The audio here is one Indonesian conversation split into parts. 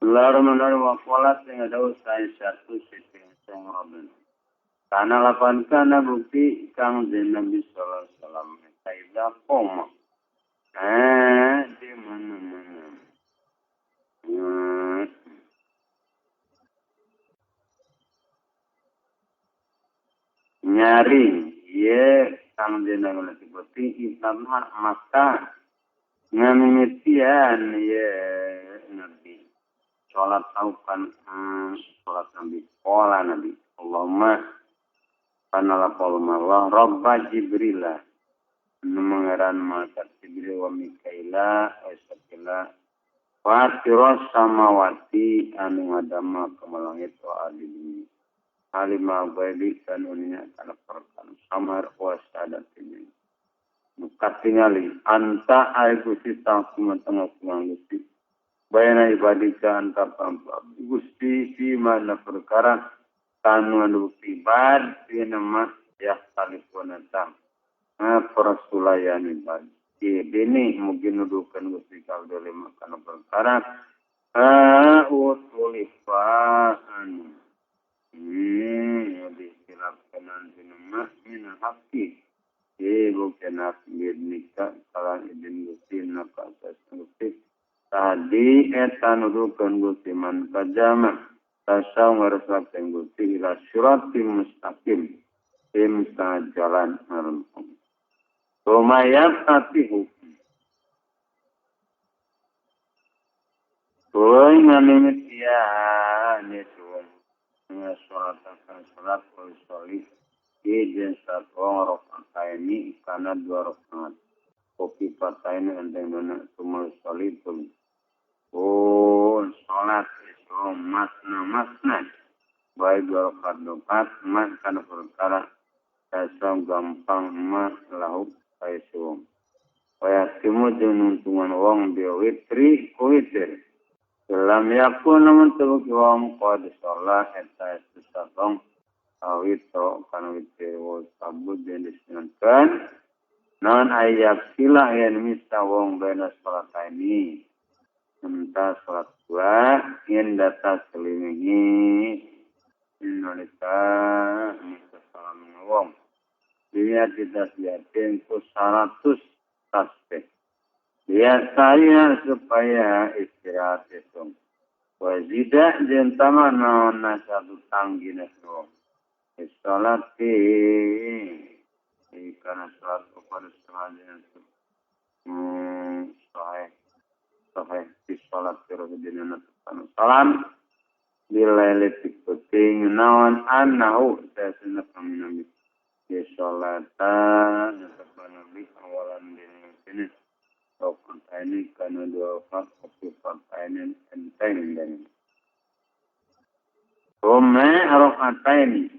Lalu wakolat yang ada usaha satu sisi yang robin. Karena lapan kana bukti kang di Nabi Sallallahu Alaihi Wasallam kaidah koma. Di mana-mana. Nyaring, ye kang di Nabi seperti itamah maka ngamimitian ye Nabi. Sholat taukan sholat Nabi. Sholat Nabi. Allahumma panalapalumullah Rabba Jibrilah. Mengeran malaikat Jibril wa Mikaila wa Isakila. Watiros samawati anu ngadama kemalangit wa adibini. Halimah baili kanunya kana perkan. Samar wasada ini. Nukat tingali. Anta aikusi tangkuman tengah kumang gusti. Bayana ibadika anta pampa. Gusti fi mana perkara. Kanu anu ibad. Fi nama ya talipunatang. Perasulayan ibad. Ini mungkin nuduhkan gusti kaldo lima kana perkara. Utulifaan. Jadi silapkanan sinema min haqi. Bukan akid nikah kalan idin gusti naka asas gusti. Tadi eta nuduhkan gusti man kajama. Tasau ngarasakan gusti ila syuratim mustaqim. Imta jalan harumpung. Lumayan tapi hukum. Tuh ngamimitian itu. Sholat akan sholat solih. Ijin saat orang rokaat ini karena 2 rakaat. Kopi patah ini enteng dona cuma solih itu. Oh, sholat itu masna. Baik 2 rakaat mas karena perkara saya gampang mas lahu saya suam. Kaya timu jenuntungan wong biwitri kuitir. Dalam yakun namun tebuk wong kod sholat eta susatong awito kana witir wo sabut dan disenangkan. Non ayak sila yang misa wong bena sholat ini. Entah sholat dua yang data selimingi Indonesia misa salam wong. Dia tidak siapin ku 100 tasbih. Dia saya supaya istirahat itu. Wajidah jentama nona satu tanggi nasro. Sholat karena sholat kepada sholat itu. Sahih di sholat terus jenana tukang salam. Bila letik penting nawan anahu saya senang kami nabi. Di sholatan kepada nabi awalan di sini. Rokaat ini karena 2 rakaat, kopi patah ini enteng dan rokaat ini.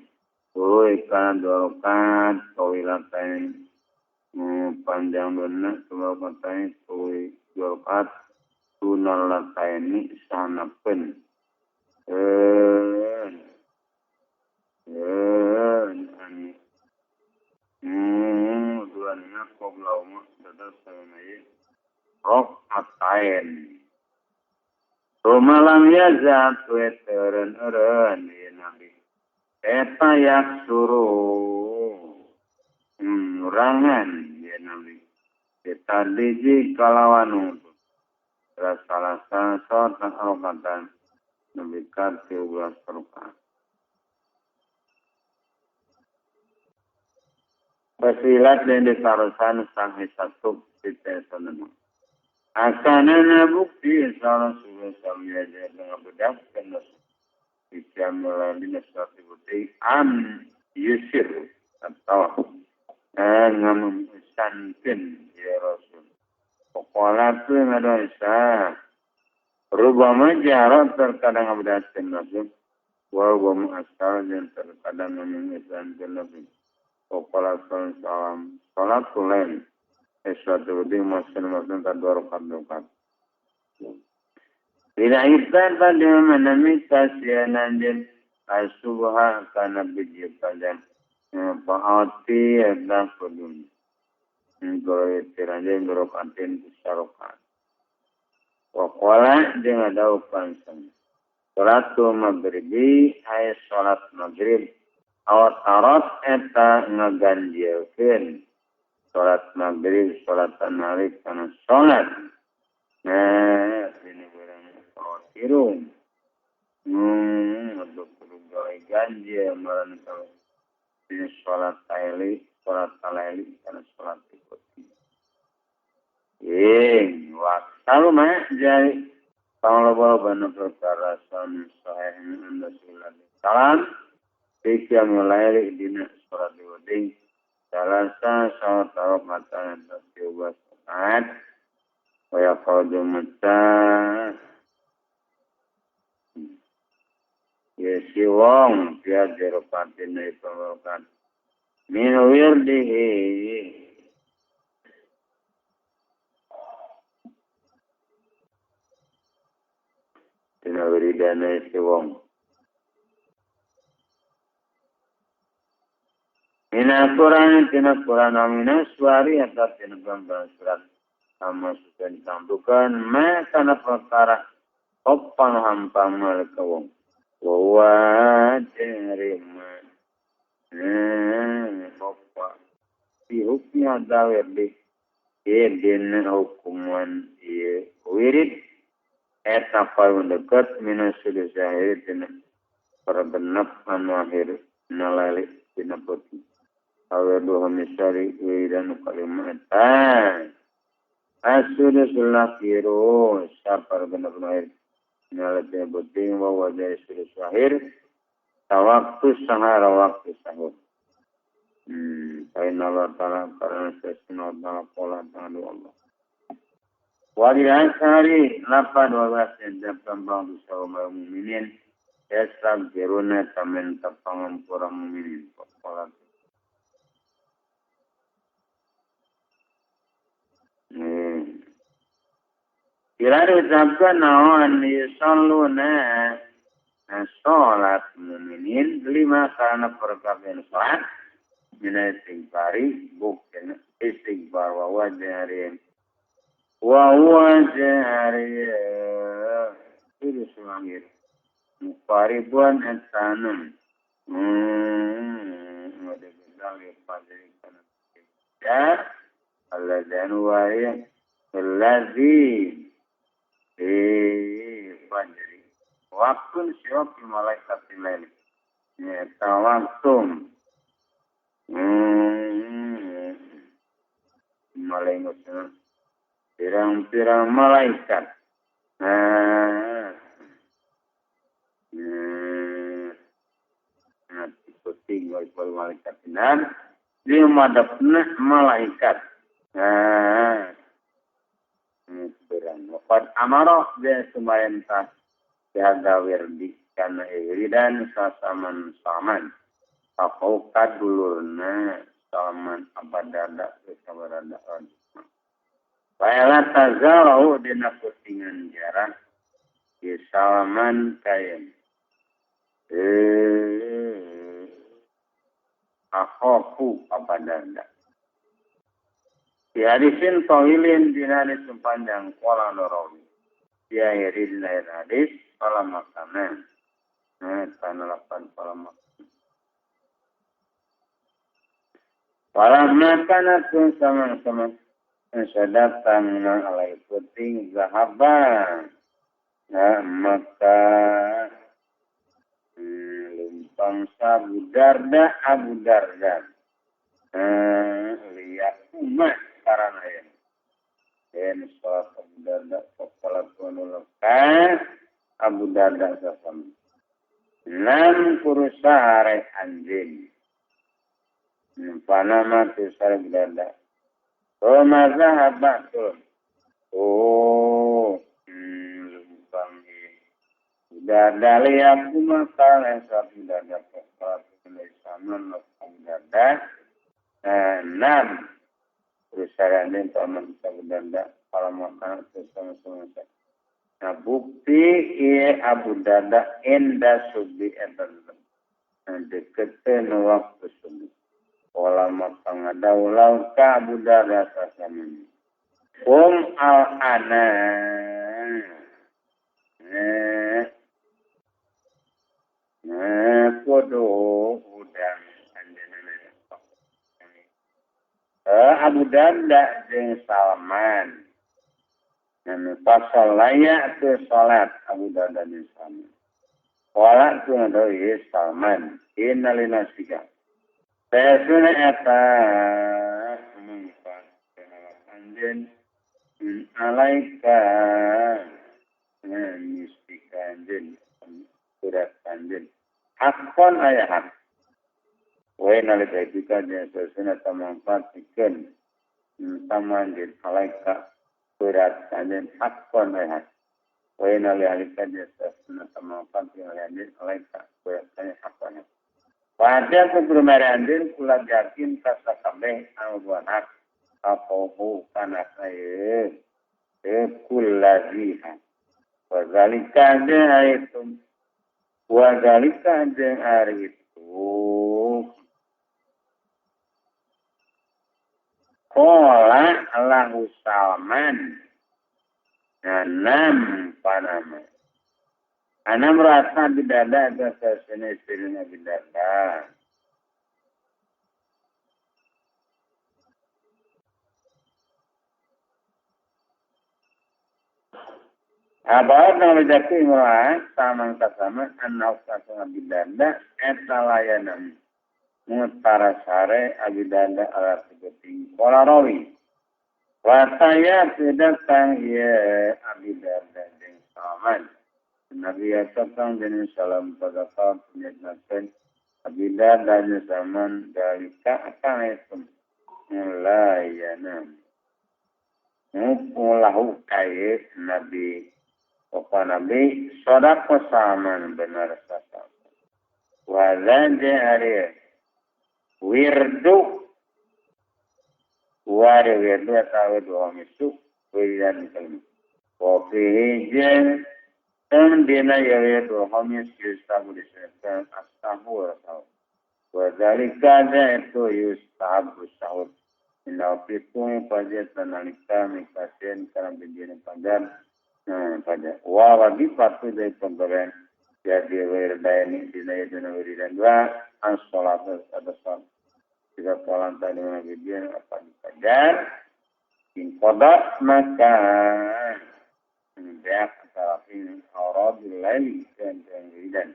Karena 2 rakaat, kawilat ini panjang benar, 2 rakaat ini, 2 rakaat, sunalat ini sana pen. Duanya koblauma dadah sanaya. Rokatain. Rumalam yazat weteren di nabi. Eta yak suruh. Nurangan di nabi. Eta diji kalawan untuk. Rasalasa sotan rokatan. Nabi kat 13 rokaat. Pasilat dan disarusan sang hisatub kita sanana. Akanana bukti salah sudah samia dengan bedak dan bisa melalui nasati bukti yusir atau ngamesantin ya Rasul. Pokoknya tu ada isa. Rubama jarak terkadang abdatin Rasul. Warubama asal dan terkadang ngamesantin Rasul. Pokoknya salam salat lain. Sesuatu yang masing-masing tak 2 rakaat. Bila ihsan pada menamita sianan dan asubha kana biji pada paati dan kudun. Kalau tiranja berokaatin besarokat. Wakwala dengan daun pansang. Salatu maghribi ay salat maghrib. Awat arat eta ngaganjilkeun salat maghrib salat malik kana salat. Nah, ini barang salat irung. Untuk gawe ganjil maran kalau ini salat taili, salat talaili kana salat ikuti. Waktu mah jadi kalau bana perkara san sahih anda sila salam tiga mulai dina salat diwading salasa salat tawaf mata tiga saat waya qadu mata si wong dia jeropatin itu kan min wirdihi tina wiridana si wong ina Quran tina Quran amina suari atau tina gambar surat sama sudah disampaikan karena perkara opang hampang mereka wong wawa terima opa si huknya dawir di din hukuman wirid eta paling dekat minus sudah zahir tina perbenap akhir nalali tina putih awal dua misari wiridan kalimat Asudus lakiru sapar benar-benar nalati putih bahwa dari sudus zahir waktu sahara waktu sahur Kain Allah Ta'ala karena sesuna ta'ala pola ta'ala Allah Wali asari 8-12 yang tembang di sawah muminin Yasab jiruna tamen tapangan kurang muminin Pola Kira diucapkan naon yusalluna sholat muminin 5 karena perkabin sholat mina istighfari bukan istighfar wa wajari itu semangir mukaribuan etanum ada bedali padri kana ya Allah Januari lazim fajri waktu siap malaikat lain ya tawaktum malaikat pirang-pirang malaikat ikuti wal malaikat benar di madapna malaikat Wafat amarah dia semayantah jaga wirdi karena wiridan sasaman saman Pakaukat dulurna saman abadada kesabaradaan Bayalah tazarau dina putingan jarak di salaman kain akhofu abadada Di hadisin tawilin dinari sepanjang kola norowi. Di akhirin lain hadis, kola makanan. Tanah 8 kola makanan. Kola makanan pun sama-sama. Sedatang alai puting zahaban. Maka lumpang Abu Darda. Lihat umat. Karena ini sholat Abu Darda kepala penulakan Abu Darda sasam 6 kurusa harai anjing Panama tusar Abu Darda Roma zahabat lumpang Abu Darda lihat umat karena Abu Darda kepala penulakan Abu Darda 6 Berusaha dan taman sabudanda kalau makan bersama-sama. Nah bukti Abu Darda indah subi edan. Deketnya waktu subi. Kalau makan ada ulang ka Abu Darda sasamanya. Al-ana. Darda jeung Salman. Pasal layak tu salat Abu Darda jeung Salman. Wala tu ngadoi Salman. Innalina siga. Sesuna eta mengkat anjen alaika mistika anjen surat anjen. Hakon aya hak. Wae nalika jika jeung sesuna tamangkat pikeun taman jeung alaika surat anjen hakon aya hak. Wae nalika jeung sesuna tamangkat anjen alaika surat anjen hakon. Pada kebenaran kula yakin kasa kabeh anu hak apohu kana saya kullaziha. Wazalika jaitum. Wazalika jaitum. Kola Allahu Salman. Nanam panama. Ana merasa bidada ada sesene istirina bidada. Abad na rejaki murah samang kasama anak kasama bidada etalayanam mutara sare abidada ala segeting kola rawi. Wasaya tidak sang ya abidada jeung Salman. Nabi Yasafang dan Salam pada kaum penyatakan Abidah dan zaman dari ka'akaitum mulayanam mupulahu kaya Nabi Opa Nabi sodako saman benar sasam wazanje hari wirdu atau doa misuk wiridan kalmi kopi hijau dan dina yaitu hamis yustabu disebutkan as-sahur atau wadzalika itu yustabu sahur inna fitum fajatan alika mikasin karena begini padan pada wajib patuh dari pemberian jadi wirdani dina wiridan dua as-salat ada salat jika salat tadi mengajian apa dipajar in qada maka Biak tarafin auradul laili dan wiridan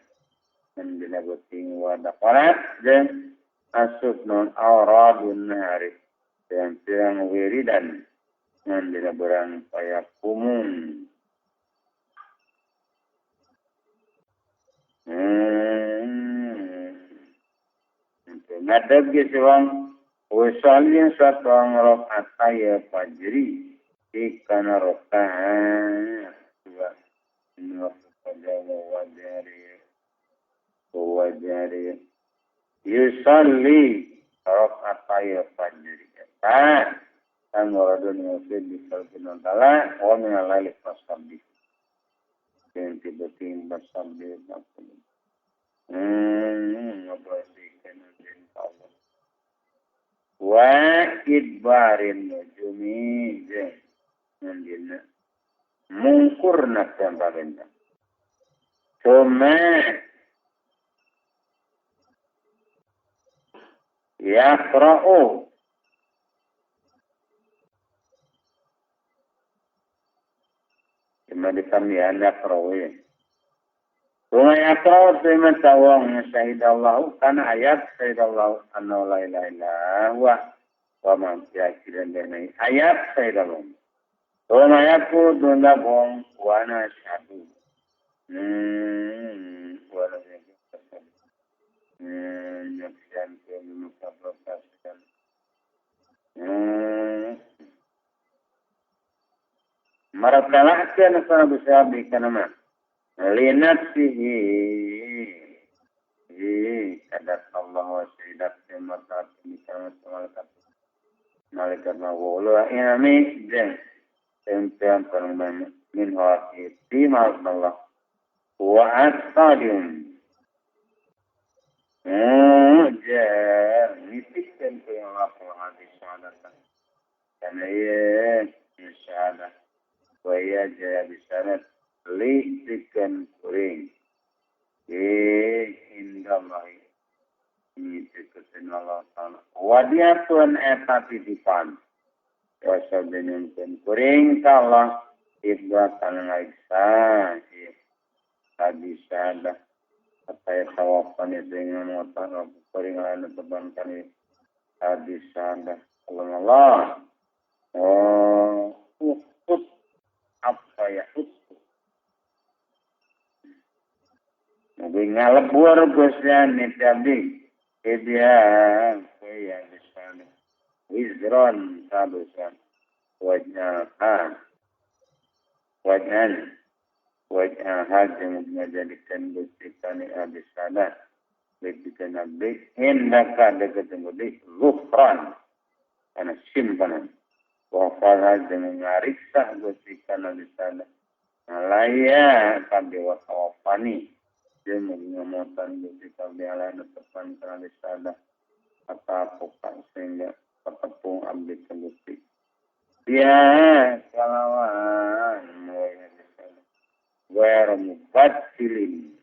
dan dinabuting wadaparat dan asuk non auradun nahari dan pirang wiridan dan dinaburang payak kumun ngadab giswang usalin satwang rokat saya fajri ikan rokaan juga wajari yusalli rokaataya fajri kan waradun yusuf bisalkin antala wa minalalik pasabdi yang tiba-tiba pasabdi ngabrasikan anjin Allah wa idbarin nujumi jeng nandina mungkurna sambalenda cuma yaqra'u cuma kami anak rawi cuma yaqra'u cuma tawang syahidallahu kana ayat syahidallahu anna la ilaha illa huwa wa man yakiran denai ayat syahidallahu Toma yaku tunda bong wana syadu. Wana syadu. Nyaksian ke minuka propaskan. Maratalahkan sana besabi kanama. Linafsihi. Kadat Allah wa syidat kematat. Malaikat mawulu. Inami jeng. Tempian pengembangan min hati timah Allah wa astadium nitikkan ke yang laku hati syahadatan karena ia syahadat wa ia jaya bisyarat litikkan kuring indah Allah ini tikutin Allah ta'ala wadiatun eta titipan biasa dengan kuring kalah ibatan laiksa tadi sada saya tawapan dengan motor kuring lain teban kami tadi sada Allah ukut apa ya ukut nabi ngalebur bosnya nih tadi dia saya disana wizron sabusan wajah yang menjadikan bisikan habis sana bisikan nabi hendaklah dekat dengan lufran karena simpanan wafal dengan ngariksa bisikan habis sana malaya kami wasawafani dia mengamalkan bisikan bialan depan habis sana kata pokok sehingga ketepung abdi kebusik ya kalawan mubatilin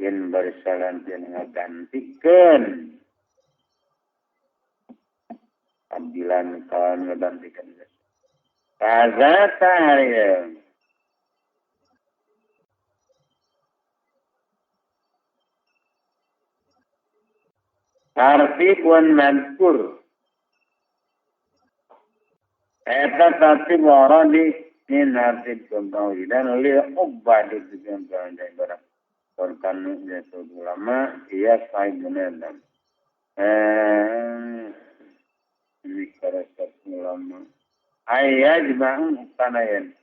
yang bersalan yang menggantikan abdilan kawan menggantikan kazata ya tartib wan madkur eta tartib orang di ini nartib contoh dan oleh ubah di contoh dari barang korban jatuh ulama ia sahih benar ini karakter ulama ayat bang tanayan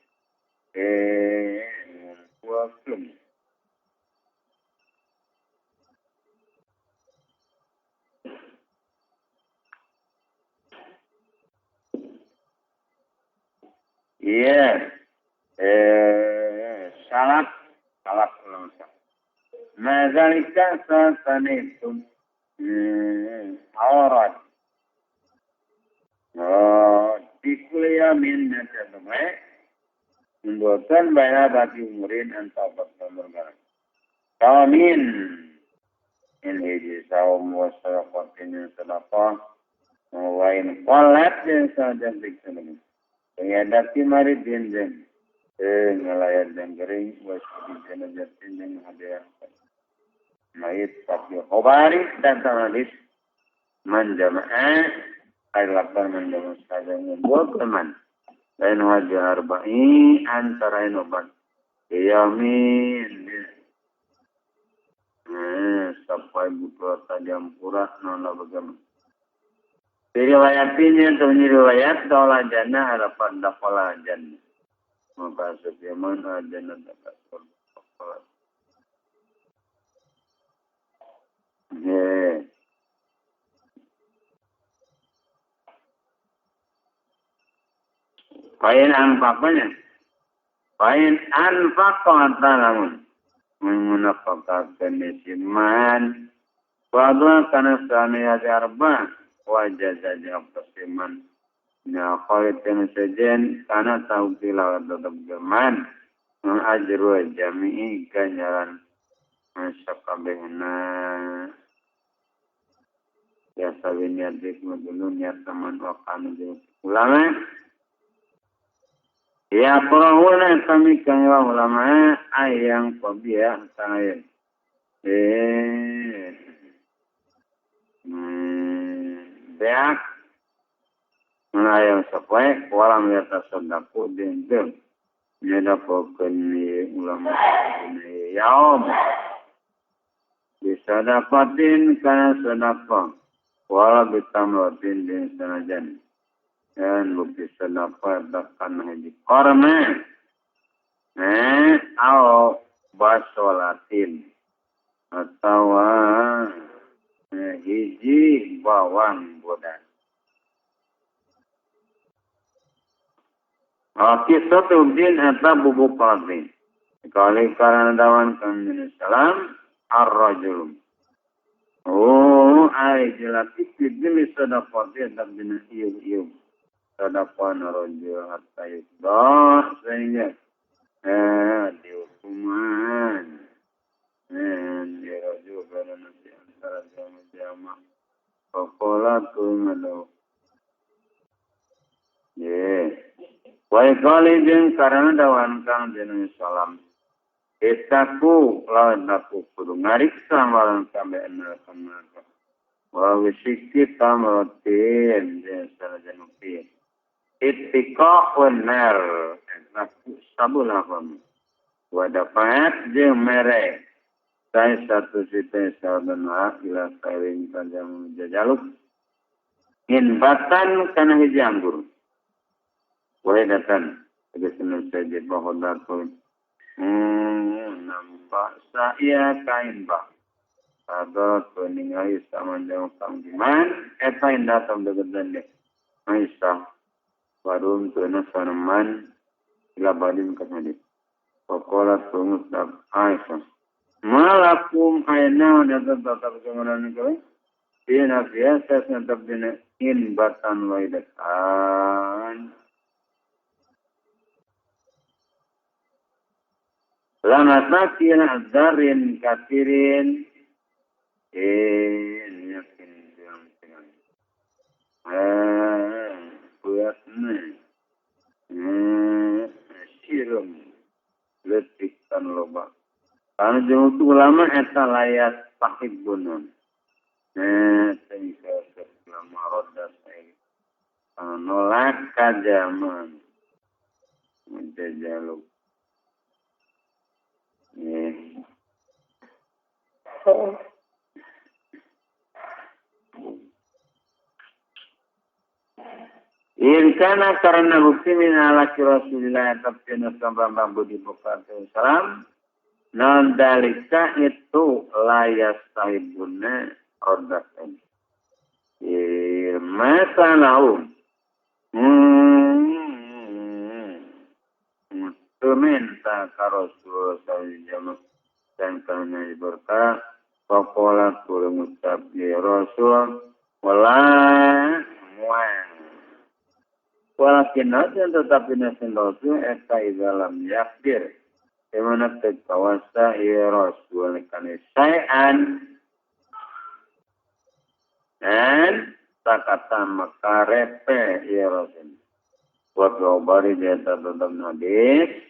wakum iya salak langsung. Mazalika sasanitum aurat. Dikuliah min nasadumai membuatkan banyak bagi umurin antara bergambar. Kawamin ini saum wasarafatin sedapah wain kolat yang saja diksenami. Pengadati mari dinjen ngelayan dan kering waspi jenajatin yang hadiah mayit tapi khobari dan tanalis menjamaah aylapan menjamaah saja membuat teman lain wajah arba'i antara inoban yamin sampai buka tajam pura nona bagaimana riwayatnya itu riwayat daulah jannah harapan dakwala jannah maka sebagaimana jannah dapat dakwala Pain anfaqnya pain anfaqan talamun mengunafaqkan nisiman wadwa kana saniyat arba wajah saja persiman ya khaitan sajen kana tauqila tetap geman mengajru jami'i ganjaran masyakabehna ya sabiniat dikmudulun ya teman wakanu ulama ya perahuna kami kangwa ulama ayang pabiya tangayan beak ayang sapai walam yata sodaku dendem nyadapokan ulama ini yaum bisa dapatin karena sedapah wala bitamrotin din sanajan dan bukti sedapat bahkan haji korma atau basolatin atau hiji bawang bodan kisah din atau bubuk kalbin kali karena dawan kami salam ar-rajul ay jelati kidili sedapat dia tak bina iu Sadapan rojul hatta yusdah sehingga dihukuman di rojul pada nanti antara jama-jama Fakola tu malau Walikali jeung karena dawan kang jeneng salam. Etaku lawan aku kudu ngariksa marang sampeyan kana. Wa wisiki tamotin jeung sanajan upi. Ittiqa benar etaku sabulahum. Wa dapat jeung mere. Saya satu sisi sabana ila kairin kanjang jajaluk. In batan kana hiji anggur. Wahidatan. Ada senang saja bahodatun. Nampak saya kain bah. Ada peningai sama jauh kang diman. Eta indah tam degedan deh. Aisyah. Warung tuana sanaman. Ila badin kasadi. Pakola tungusab Aisyah. Malakum ayna dan tetap kemudian itu. Ina biasa tetap dina in batan wahidatan. Lama sakin azarin kafirin yakin yang dengan buatnya sirum letikkan loba karena jauh itu ulama eta layat pahit bunon sehingga selama roda saya nolak kajaman menjajaluk. Irkana karena bukti min ala Rasulullah tabkina sambambang budi bukati salam non dalika itu layas sahibuna ordakan masa naum minta karosul sawijama dan karena berkah pakola turun ucap di Rasul wala walakin aja tetapi nasin Rasul eka idalam yakdir dimana tekawasa ya Rasul karena sayan dan takata makarepe ya Rasul buat gobari dia tetap hadis.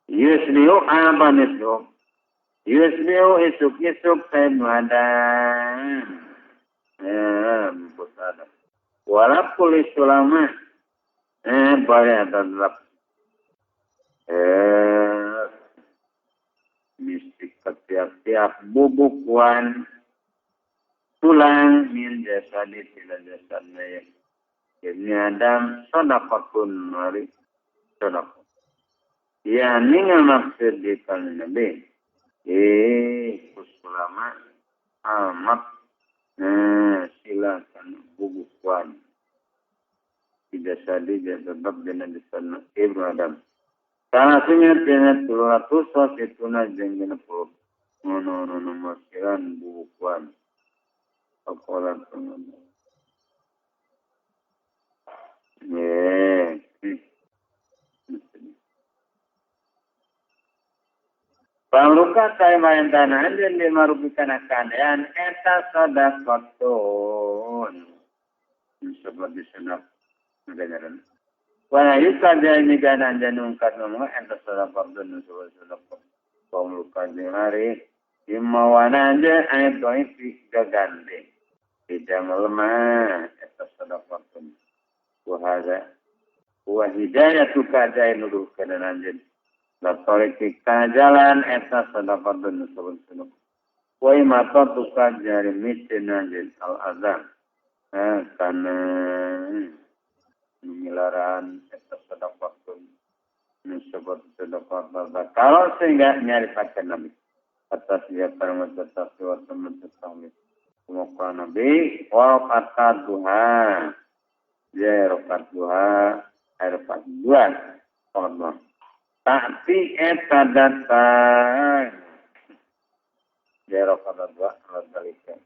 Yusliu apa nislu? Yusliu isuk-isuk saya madan. Pusada. Walaupun ulama boleh tetap mistik setiap bubukuan tulang min jasadi sila jasadnya Ibni Adam sodakotun mari sodakot ya ninga maksud di kalangan Nabi ulama amat silakan bubukuan di jasadi tetap dengan jasad Ibnu Adam karena dengan 200 sos itu najeng dengan puluh nono masiran bubukuan Pakolan pengen. Pangluka saya main tanah dan lima rupikan akan yang eta sodakotun. Seperti senap mendengaran. Wah yuka dia ini ganan janungkat ngomong eta sodakotun seperti sodakotun. Pangluka di hari imawana aja ayat doa gagande. Tidak melemah atas sedekahun. Wahada wa hidayatu kajain nuduh kana anjeun. La tarika jalan atas sedekahun sebelum. Wa imata tuka jari mitin anjeun al azan. Kana milaran atas sedekahun. Sebab sedekah kalau sehingga nyari pakai Nabi atas dia permata tasawuf teman-teman Muka Nabi, warokat duha, ya rokat duha, rokat dua, Allah. Tapi eta datang, ya rokat dua, rokalika.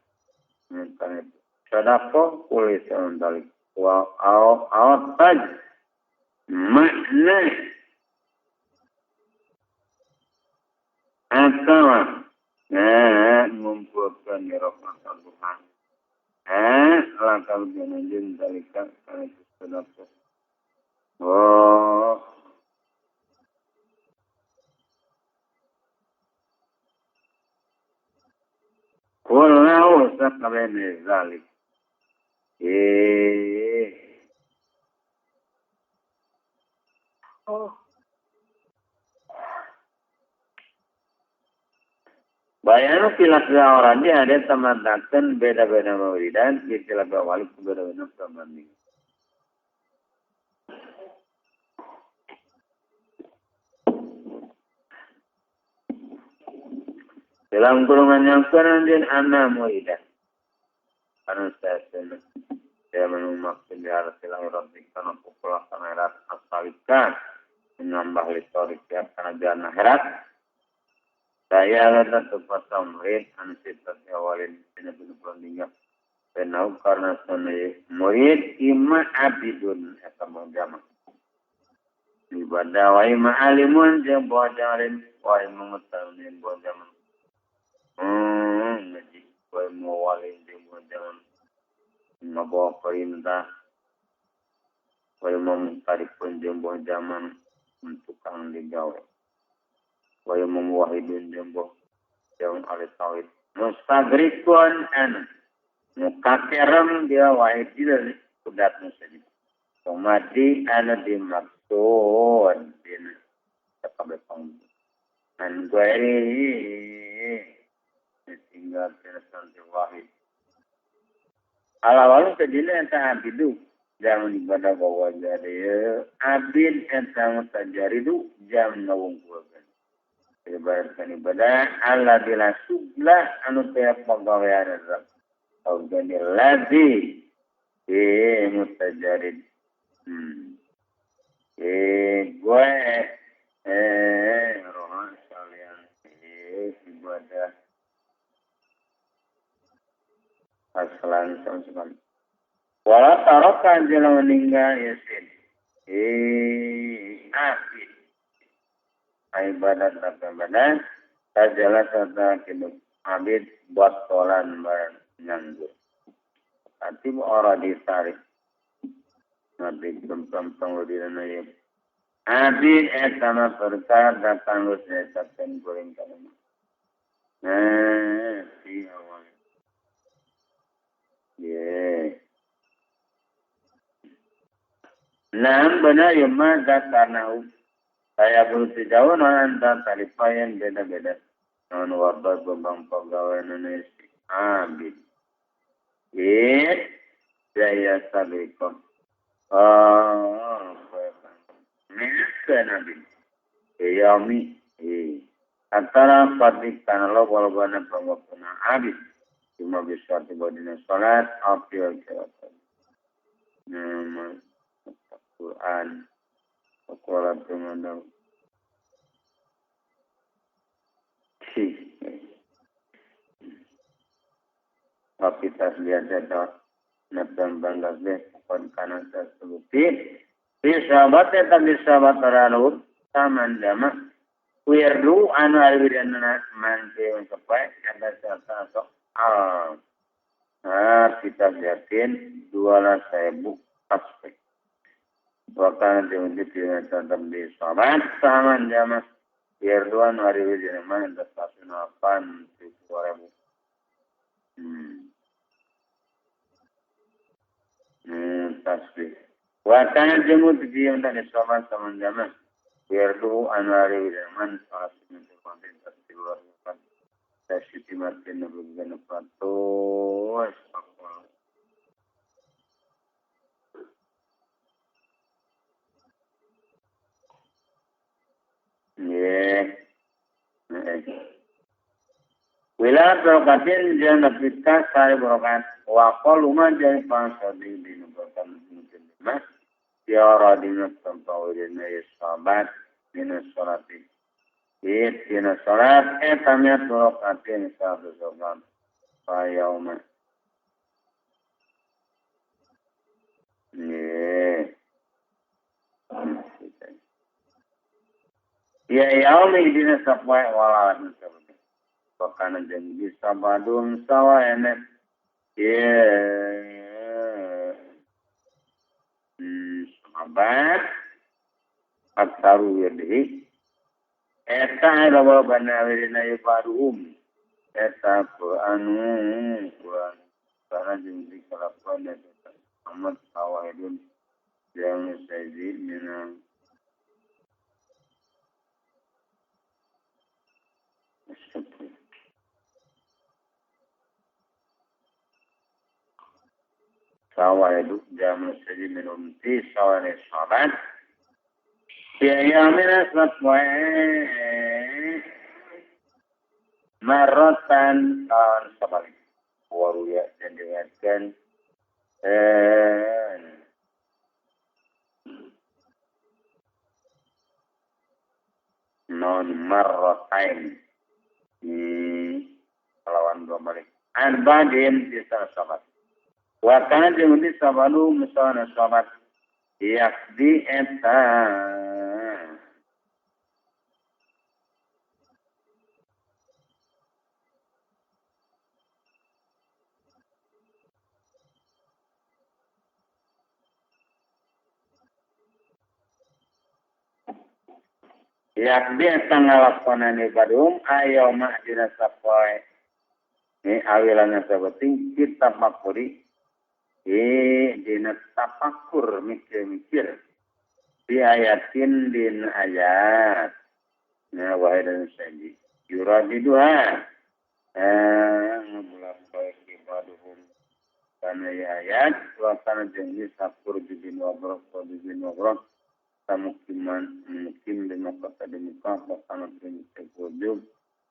Mungkin itu. Sedekah kulis ondalik, wa awtaj, makna atau ngumpulkan di rahmat Tuhan. Lakal janajin talika karena itu sedapur. Oh. Kulau sakabene zalik. Oh. Bayanu kilas orang dia ada teman-teman beda-beda mawridan, kilas wali beda-beda teman. Dalam golongan yang keranjin anak mawridan. Karena saya menumakin di arah silang rabbi karena populah akhirat asalikan menambah listorik ya karena jalan akhirat. Saya ada tempat murid ansitat awalin sini benar-benar penau karena sana murid ima abidun atau menjama ibadah wa ima alimun yang bojarin wa ima mutamin bojaman ngaji wa ima walin yang bojaman mabawa perintah wa ima mencari pun yang bojaman untuk kang digawai Waya memuahidun jembo yang alih tawid. Mustagrikun an. Mukakerem dia wahid tidak kudat muslim. Kemadi ana dimaksud din kabeh pang. An gue tinggal tenasan wahid. Ala-ala kedina enta abidu jangan ibadah bawa jadi abid enta mutajaridu jangan nawung kuagan. Ibadah Allah bila sublah anu tiap pegawaian Rabb. Au jadi ladzi mutajarid. Gue rohan sekalian ibadah aslan sama-sama. Wala tarokan jalan meninggal yasin. Abid. Ibadat ibadah sajalah serta hidup abid buat tolan bernyanggur. Hati orang ditarik. Nabi gempam udina ya. Abid etama perkara datang lu setan goreng kalama. Si awal. Nam benar ya mah karena saya belum sejauh anda talipayan beda-beda. Non warbat bambang pegawai Indonesia. Abid. Saya sabikom. Mereka nabi. Yami. Antara patikan Allah walaupun pengguna abid. Cuma bisa tiba di salat. Apil keratan. Nama. Quran. Sekolah pemandang. Tapi tas lihat jadwal. Nabdang bangga deh. Kon kanan tersebut. Di sahabatnya tadi sahabat terlalu. Taman jama. Wirdu anu alwidan manti mencapai. Ada serta sok. Kita lihatin. 2.000 aspek. Wakana diundi dengan contoh di sahabat sama jamaah Yerduan hari ini mana stasiun apaan 2000 tasbih wakana jemut di yang tadi sahabat sama jamaah Yerduan hari ini mana stasiun konten tasbih luar biasa tasbih makin lebih patos Wilayah berokatin dia nafitkan sari berokat wakol rumah jadi pangsa di nubuatan mungkin mas tiara dinas tempawirina sahabat dinas sholati dinas sholat tamiat berokatin satu sobat payauman Ya yaumi dinas sampai walaat Wakana jeung bisa badum sawaene sahabat aktaru yadhi eta lawa bana wirina badum eta anu karena jeung dikalakuan eta amat sawahidun yang sayyid minang sawah itu jamu saja minum teh sawah ni sahabat. Biaya mina satwa marotan tahun sebalik. Waru ya dan dengarkan non marotain lawan dua balik. Anbadim bisa sahabat. Wakana jeung di sabalu misalna sahabat yakdi eta yakdi eta ngalakonan ibadum ayo mak dina sapoe ni awilana sabeting kita makuri dina tapakur mikir-mikir di ayatin din ayat na wahidan saji yuradiduha ngulapai ibaduhum kana ayat wa kana jeung sakur judin wabrok tamukiman mukim dengan kata demikian kana prinsip wujud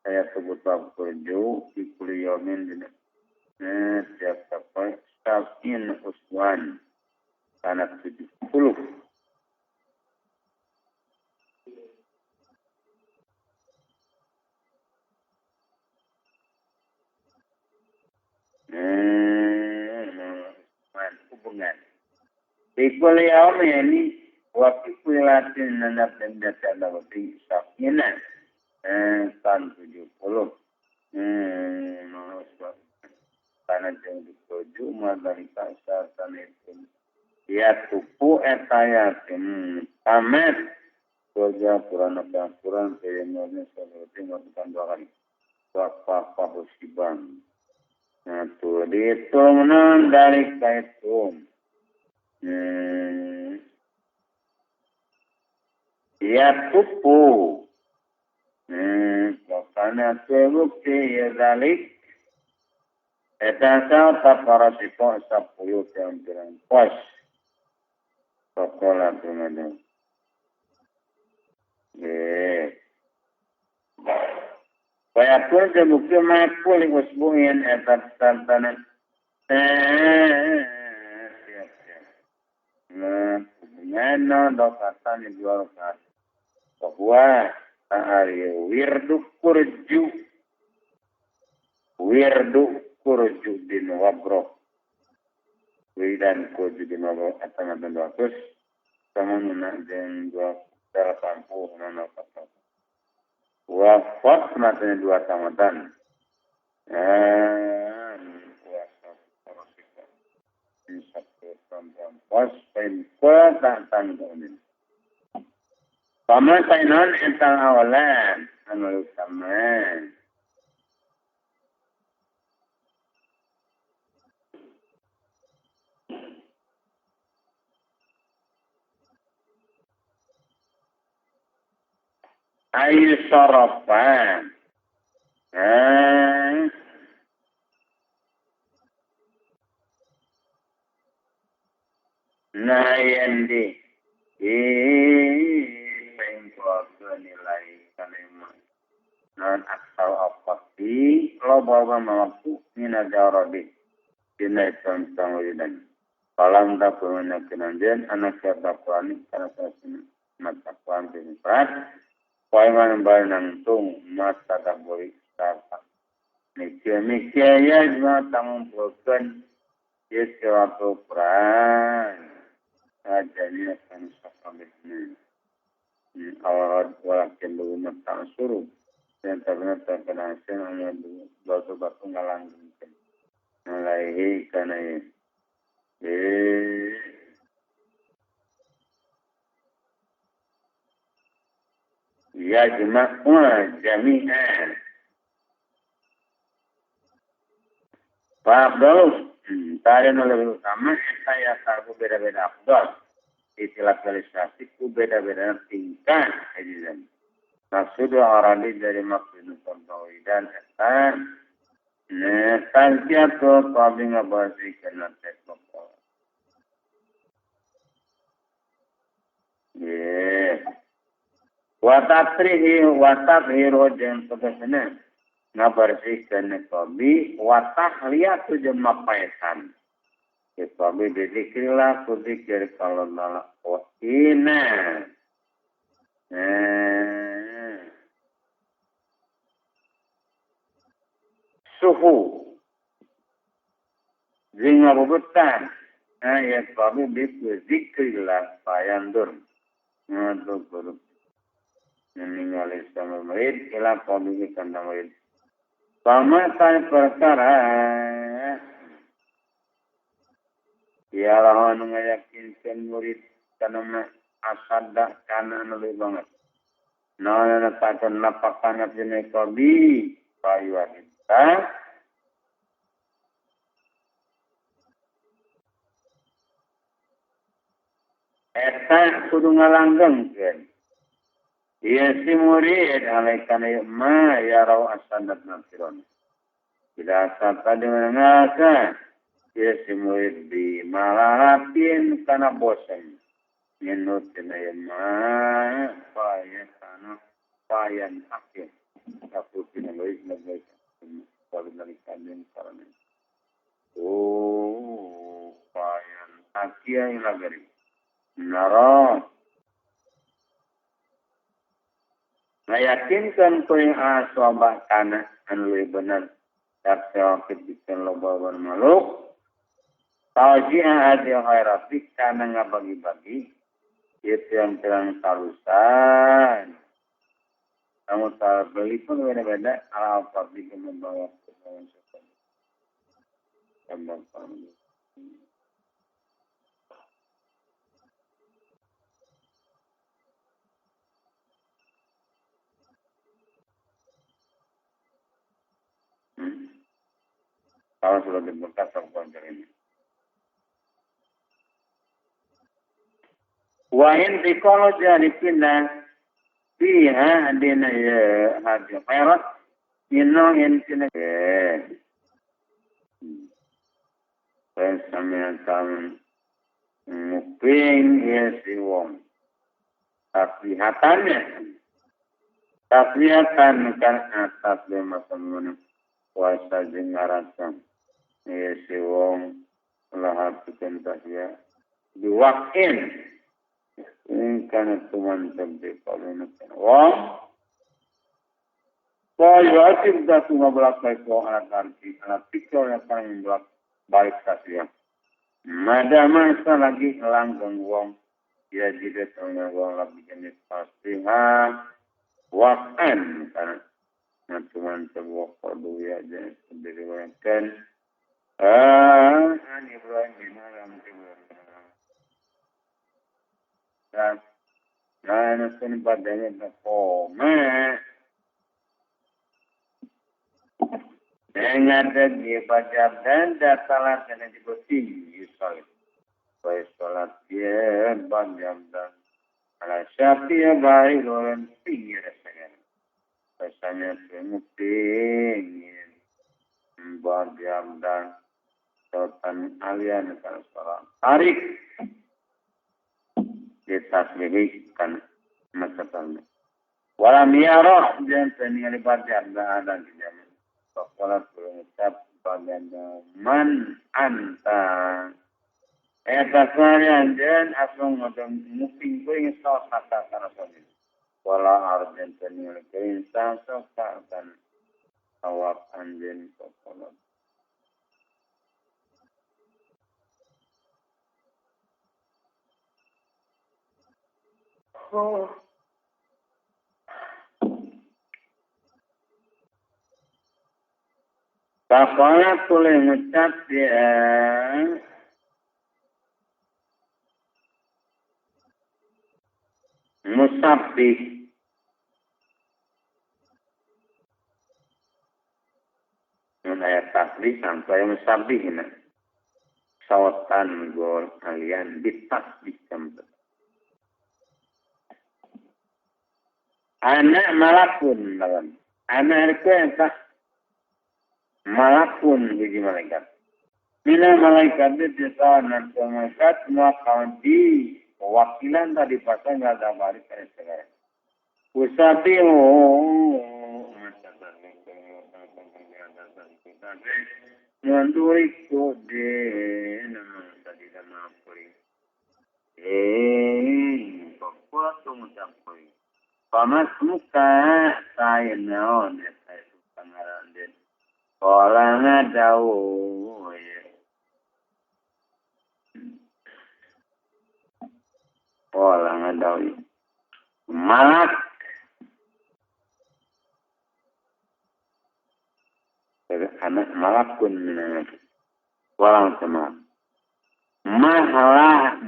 ayat sebut kurju di kuliyamin din tiap sampai Sab'in uswan karena 70 hubungan ikul yaum ini waktu kulilatin nanap dan data lawati Sab'in tahun 70 karena yang dituju dari kasar itu ya tupu etayatin tamat kerja Quran kayaknya seperti melakukan dua kali apa musibah nah tuh dihitung dari kaitum ya tupu karena terbukti ya dalik eta sa para siko 10 tahun pos sekolah tunana kaya pun terbukti makul usbuhin eta tantanan nah hubungan dokatan dijual kat bahwa hari wirdu kurju din wabrok widan kurju din wabrok atang 200 sama menak dan 280 nana kata wafat matanya 2 tamatan kuasa korosika insapur tampan pos penpa tantan donin pamatainan entang awalan anu utama ayu sarafan nah yang di pengkol nilai kalimat non asal apati lo bawa mampu mina jarabi kena tentang widan kalam tak pernah kenandian anak siapa kuani karena saya mata kuan berempat Paiman nang tung mata tak boleh sarta. Mikir ya cuma tanggung bukan ya suatu peran. Adanya kan sampai ini. Awal walakin lu mata suruh dan terkena hanya batu ngalanggengkeun. Mulai kana ya jemaah jami'an. Fa'abdalus. Tarian lebih utama, saya tahu beda-beda afdal. Istilah realisasi ku beda-beda tingkat. Maksudnya orang dari maksud dan eta. Tangkiat tuh kami ngabasi kena teknopol. Watathiru jeung tegasna ngabersihkeun qabi lihat tu jeung mapaesan. Qabi dizikrillah ku zikir kalau nala ina. Suhu jeung ngabubutan ayat qabi zikrillah payandur ngaduk ningali sama murid ila qabi kana murid sama tan perkara ya lawan ngayakinkeun murid kana asada kana lebih banget naon takan napakana jenis qabi payuanita eta kudu ngalanggengkeun. Ia si murid alaikan ma ya raw asadat nafiron. Tidak sata dengan ngasa. Ia si murid di malaratin kana bosan. Minutin ma payan akhir. Aku pinagay nagay. Sabi nalikan din karena. Payan akhir yang lagari. Nara. Ngayakinkan ko yung aswabah kana anu benar tak sewakit bikin loba bermaluk taujiah adi khairafik kana ngabagi-bagi itu yang terang tarusan kamu tak beli pun beda-beda ala pabrik membawa kebawan sekolah tambah pamit. Kalau sudah dibuka terkontrol ini. Wahin dikolo jadi pindah piha dina ya haji khairat inong pindah Pesamiatan muping ya si wong taklihatan kan atas lima teman puasa jengaratan ya si wong lahar tukentah ya diwakin ini karena tuan tempe kalau nukan wong kaya asyik dah semua belakang ko anak arti anak pikir yang paling belak balik kasih mada masa lagi langgeng wong ya jadi tengah wong lagi jenis pastiha wakan karena tuan sebuah kodu ya jenis sendiri wakan Ibrahim bin Aram dan nasun padanya berkoma dengan dia baca dan datalah kena dibuting yusolit baik sholat dia banjam dan ala syafi'ah baik orang pinggir segala pesannya pengupingin banjam dan Sultan alian kalau sholat tarik ditasbihkan masalah walam yarah dan peninggali banjam dan ada di zaman Sokolat berucap bagian man anta eta kalian dan asal ngodong muping ko yung sa kata karasonin wala arjen penil keinsa sokakan awak anjen sokolat Pakola boleh ngucap dia musabih. Ayat tasbih sampai musabih. Sautan gol kalian ditasbih jambet. Anak malakun lawan. Anak itu yang tak malakun biji malaikat. Mina malaikat itu disana malaikat semua kawan di wakilan tadi pasang nggak ada balik ke sekarang. Usabihu Nanduriku de nama tadi nama puri. Bapak tu macam puri. Pamas muka saya naon saya suka ngarantin. Orang ada orang ada malak. Anak malakun walang sama. Mahalah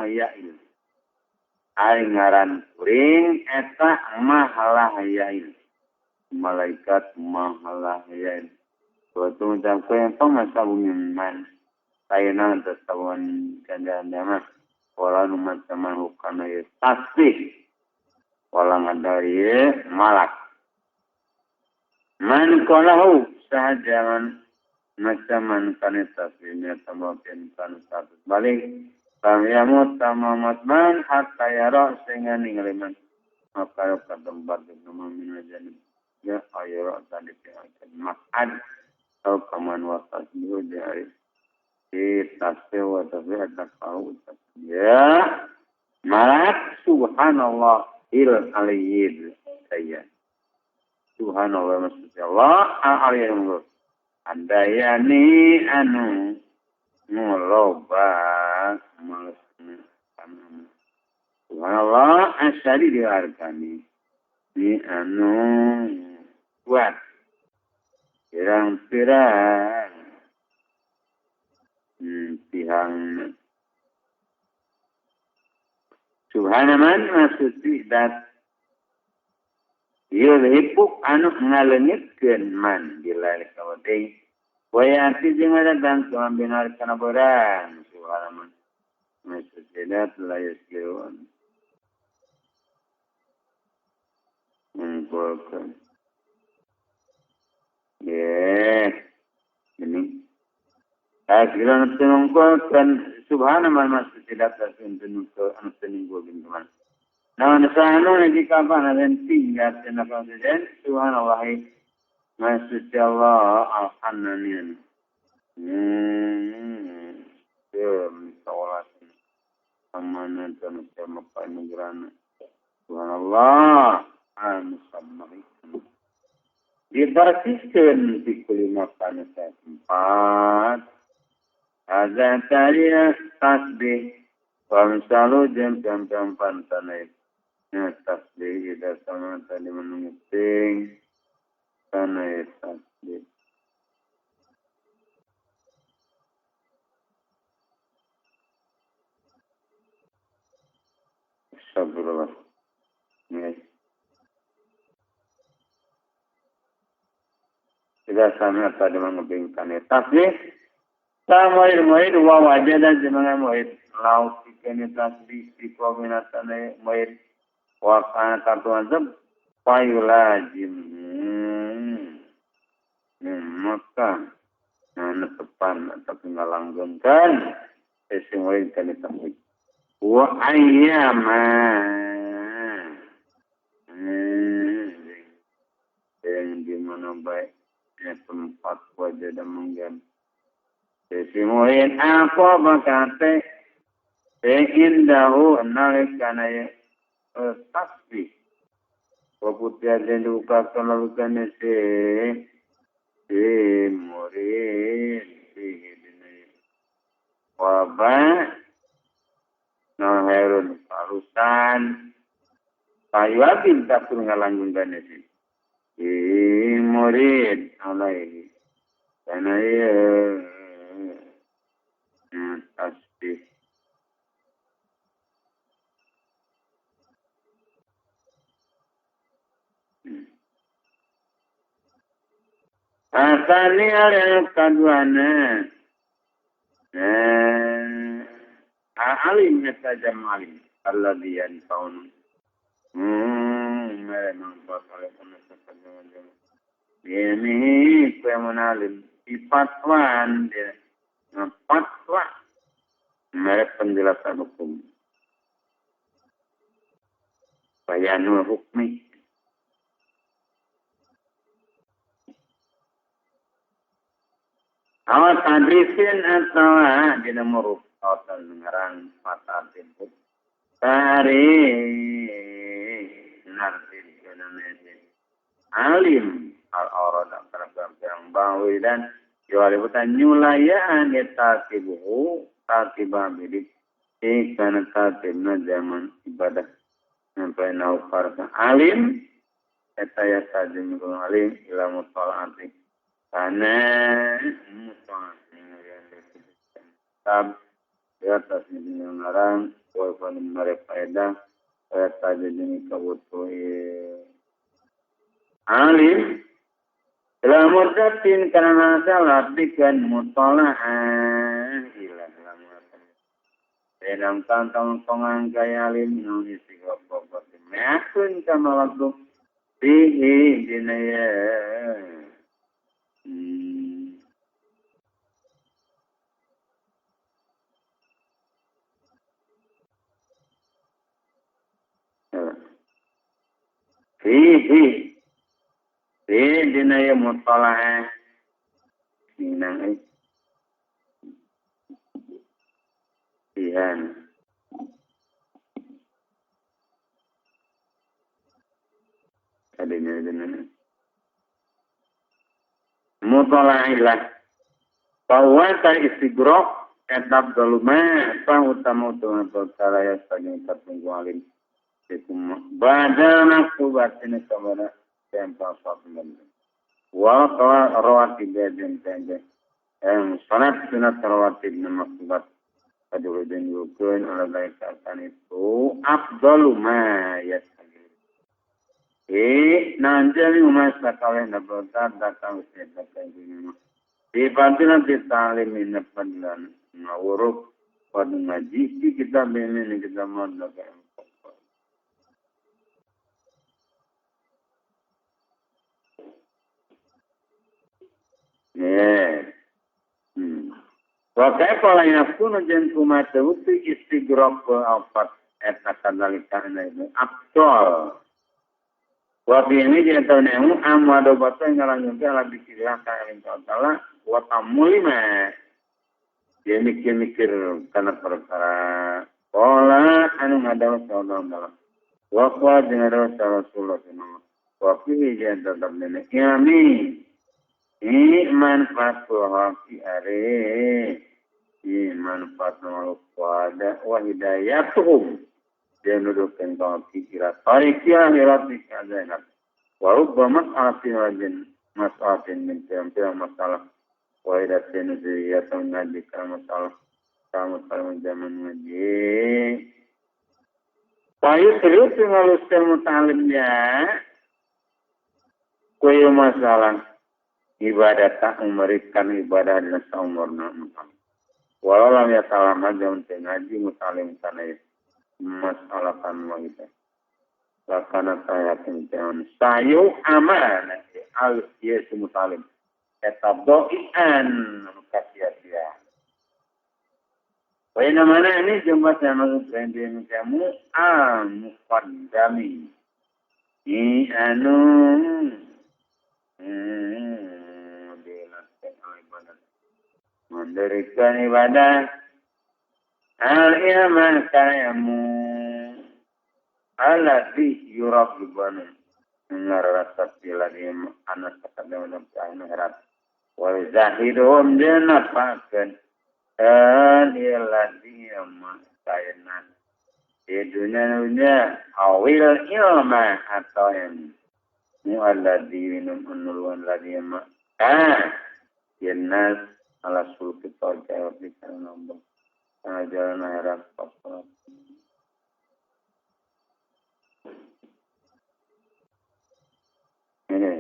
yail. Ari ngaran kuring eta mahalah yail. Malaikat mahalah yail. Suatu macam yang pemasa bunyiman. Saya nanti tawan kandang mas. Walau macam hukana ya tasbih. Walang ada ya malak. Man kolahu sahajaman macam kana tasbihnya tambahkan kan satu balik. Kamiamut tamamat man hatta yara sehingga ninggaliman. Maka ke tempat nama minajan. Ya ayora tadi pihakkan makad. Atau kaman wasat dulu dari. Di tasbih wa tasbih ada kau. Ya. Malak subhanallah il aliyyid saya. Subhanallah maksudnya Allah al-aliyah andayani anu nguloba malasna panama subhanallah asyari dihargani ni anu kuat pirang-pirang pihang subhanaman maksudnya dat yulhipuk anu ngalengitkeun man bilal kawadai wayati jeung datang ka benar kana barang subhanaman maksudna la yasirun mungkin ini akhirnya mungkin subhanaman maksudna datang anu teninggo bintuman. Nah, nasahanu lagi kapan ada tinggal dan apa saja. Subhanallah, maksudnya Allah al-Hanan. Sawalat amanah dan macam negara. Subhanallah, al-Musammahi. Dibersihkan di kulimakan tempat. Ada tariah tasbih. Wamisalu jam-jam pantanai. Tasbih ida sama tadi menungising tanah tasbih. Sabarlah. Yes. Tidak sama tadi mengubingkan tasbih. Sama ilmuid wawajah dan jenengan muid. Lauk ikan tasbih di kombinasinya muid. Wakana kartuan seb payulajim maka netepan atau ngalanggengkan sesuai kan itu wa ayyama yang dimana baiknya tempat wajah dan menggan sesuai apa bakate seindahu nalikana ya tasbih waputya dan diukakan lalu kena murid dinai wabah naherun parusan payu abin tak pun ngalangun kena murid alaihi karena ya tasbih. Asali yang keduanya, alim saja alim. Allah dia tahun. Memang pasal itu saja. Ini pemenalim fatwan dia. Fatwa merek penjelasan hukum. Bayanul hukmi. Awal tadrisin atau di nomor total ngarang patah timbuk. Tari narsin kenamanya alim al-arad yang bawi dan jualibutan nyulayaan ya takibuhu takibah bidik karena takibna zaman ibadah sampai naufar alim saya tajim alim ilmu tolak karena tab di atas ini ngarang walaupun mereka faedah saja ini kebutuhan alim dalam murtatin karena salah bikin mutola'ah ilah dalam kantong tongang gaya alim nulis tiga pokok meakun sama waktu pihi dinaya Fihi dinaya mutola'ah minang Tuhan adanya mutola'ilah bahwa istigrok etap doluma utama perkara yang sebagai tertunggu alim badal maktubat ini kepada tempat sebenarnya wa rawatib dan tanda salat sunat rawatib dan maktubat kadul dan rukun ala baikatan itu afdalu ma yasagir nanjali umas kalian dapat datang setiap kali di pantun di talim ini padalan ngawuruk pada ngaji kita ini kita mau lakukan Wakai pola yang pun jen kumata utu istigrok apa etakan dalikan itu abdol. Wabi ini dia tahu nemu amado batu yang ngalang juga lah bikilah kalian taala watamulima. Dia mikir-mikir karena perkara pola anu ngadaw saudara dalam. Wakwa dengan dosa Rasulullah SAW. Wabi dia tetap nenek ini manfaat haki are. Manfaat makhluk wada wa hidayatuhum dia nuduhkan kau pikiran tarikia hiratika zainab wa rubba mas'alatin wajin mas'alatin min tiang-tiang masalah wa hidatin zuriyatan ngajika masalah kamu salam zaman ngaji payu serius ngaluskan mutalimnya kuyu masalah ibadah tak memberikan ibadah dengan seumurna mutalim walau lam ya salam aja untuk ngaji mutalim sana masalah kan kita. Lakana saya kemudian sayu aman al yesu mutalim. Tetap doian kasiat dia. Pada mana ini jumlah yang mengenai kamu muqaddami. Ini anu mendirikan ibadah al-iman kayamu alladhi yurabibanu ngarasa pilani anak sekadang dalam akhirat wa zahidum dinafakan alladhi kayana di dunia awil ilma atau yang mu'alladhi minum unulwan ladhi nas ala sulki torja di kana nombor jalan akhirat pasal ini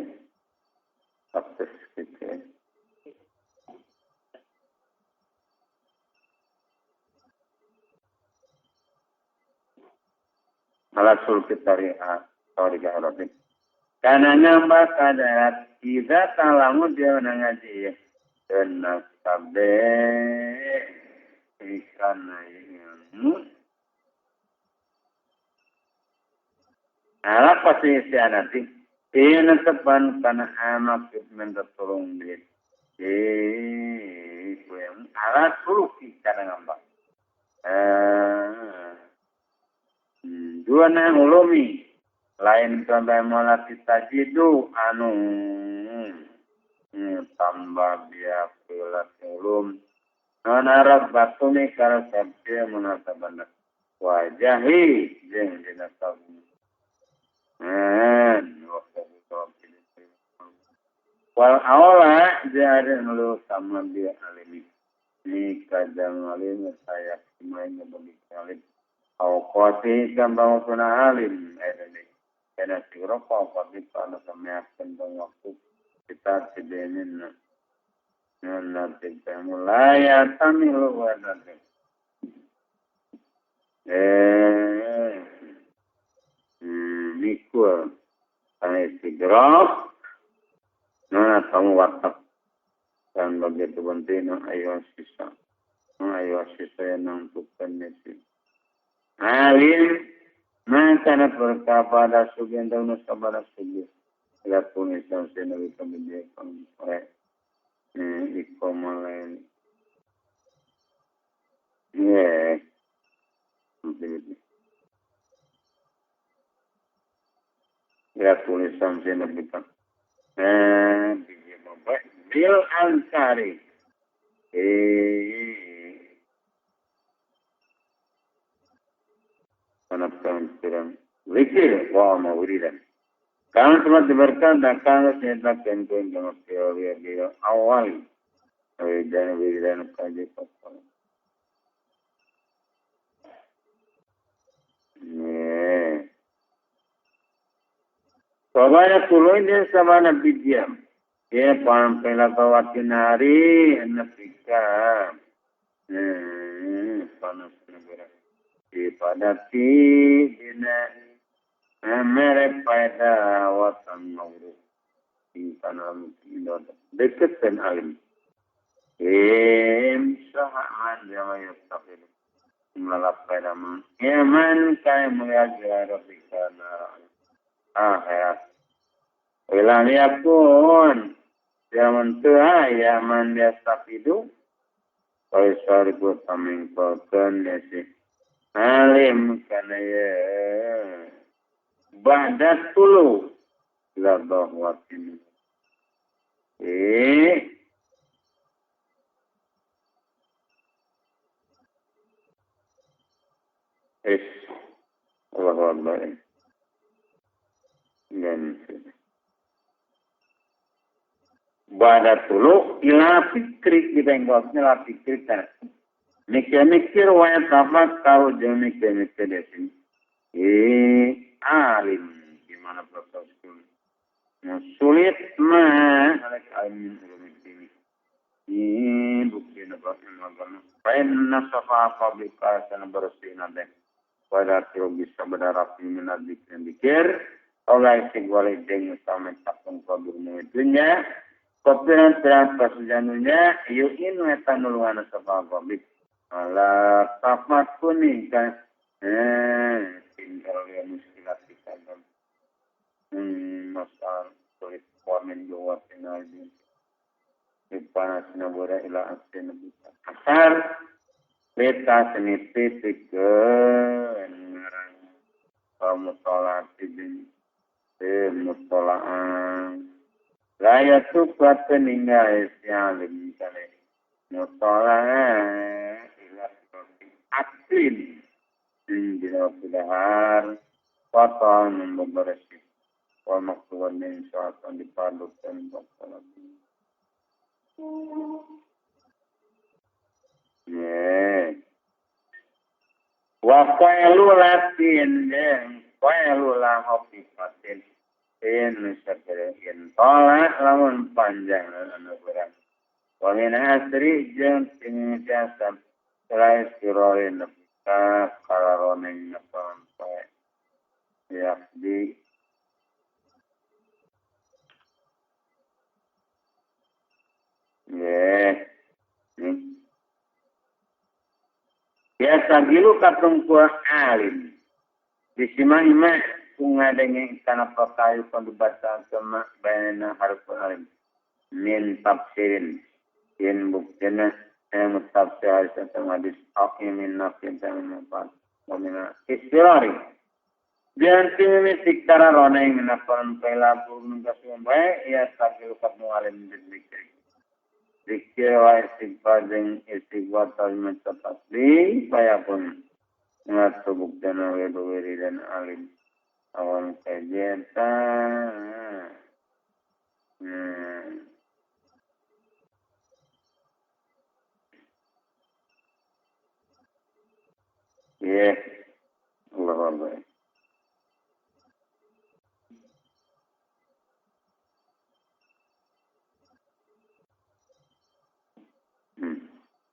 akses kita ala sulki torja akhirat karena nyambah kadar tidak talamu dia ngaji dan sabe ikan ilmu ala pasti nanti ini tepan karena anak minta tolong dia ala suluki karena ngambak dua nang ulumi lain sampai malah kita jidu anu tambah dia pelat ulum Arab batu ni kalau sabda munasabana wajahi jeng dinasab wal awla jadi lu sama dia alim ni kadang alim saya semuanya bagi alim awqati kambang puna alim ini karena siapa pasti pada semakin waktu kita sedenin nanti mulai tamilu wadah mikul ane sigraf nana tamu watak dan begitu penting ayo sisa yang menentukan nasi alim maka nak berkapada sugian dan sabara sugi lihat tulisan senawi kebijakan ikomalan lihat tulisan senawi bil ansari Kanapkan kurang zikir wa mawridan. Kalau telah diberkan dan kalau saya tentuin dengan teori dia awal dan wiridan kaji pasal. Soalnya tuloy dia sama nabi diam. Dia pampela kawatin hari nafika. Panas negara. Dipadati dina mere pada wasan mauru di tanam indot dekat dan alim sahaan jama yastaqil malap pada man yaman kay mengajar rabbikana akhirat ilang yakun zaman tua yaman yastaqidu kaisar ku taming pakan nasi alim kana ya badat tulu la bahwatin Allahu Akbar dan badat tulu ila fikri di bengkoknya la fikri kan mikir-mikir waya tamak tahu jangan mikir-mikir di sini. Alim gimana proses sulit mah alim ini bukti nabakan nabakan pain nasafa publika sana bersih nade pada tiap bisa berdarah minat dikir oleh segala dengan sama takung kabur muitunya kopiran terang pasajanunya yukin wetan nuluan nasafa publik ala tapat kuning kan tinggal dia muskilat kita dan masalah sulit komen jawab tinggal di panas nabura ila asin bisa asar peta seni titik ke ngarang mutola tidin mutolaan raya tukat peninggal sialim misalnya mutolaan aklin tidak sedahar patah membersih wal maktuban min syaitan dipadukan salat Ya. Wa qailu latin yang qailu la hofifatin in sakere in tola lamun panjang anu kurang. Wa min asri jeung ting jasa selain siroin ka kalaroning sampai ya di ya biasa gilu katung kuah alim. Disimahima kungadenge kana pakayu pendebatan sama bayana harus alim. Min tafsirin. Yen buktena yang tafsir harus tentang hadis akim min nafsin tentang nampak. Wamina istirari. Biar timimisik tara rona yang menaparan pela burung kasumbai. Ya takilu kamu alim dikir. Dikir wa istighfar dan istighfar talimat tasbih supaya pun ngatu buktana wedo wiri dan alim awal kegiatan ya Allah Allah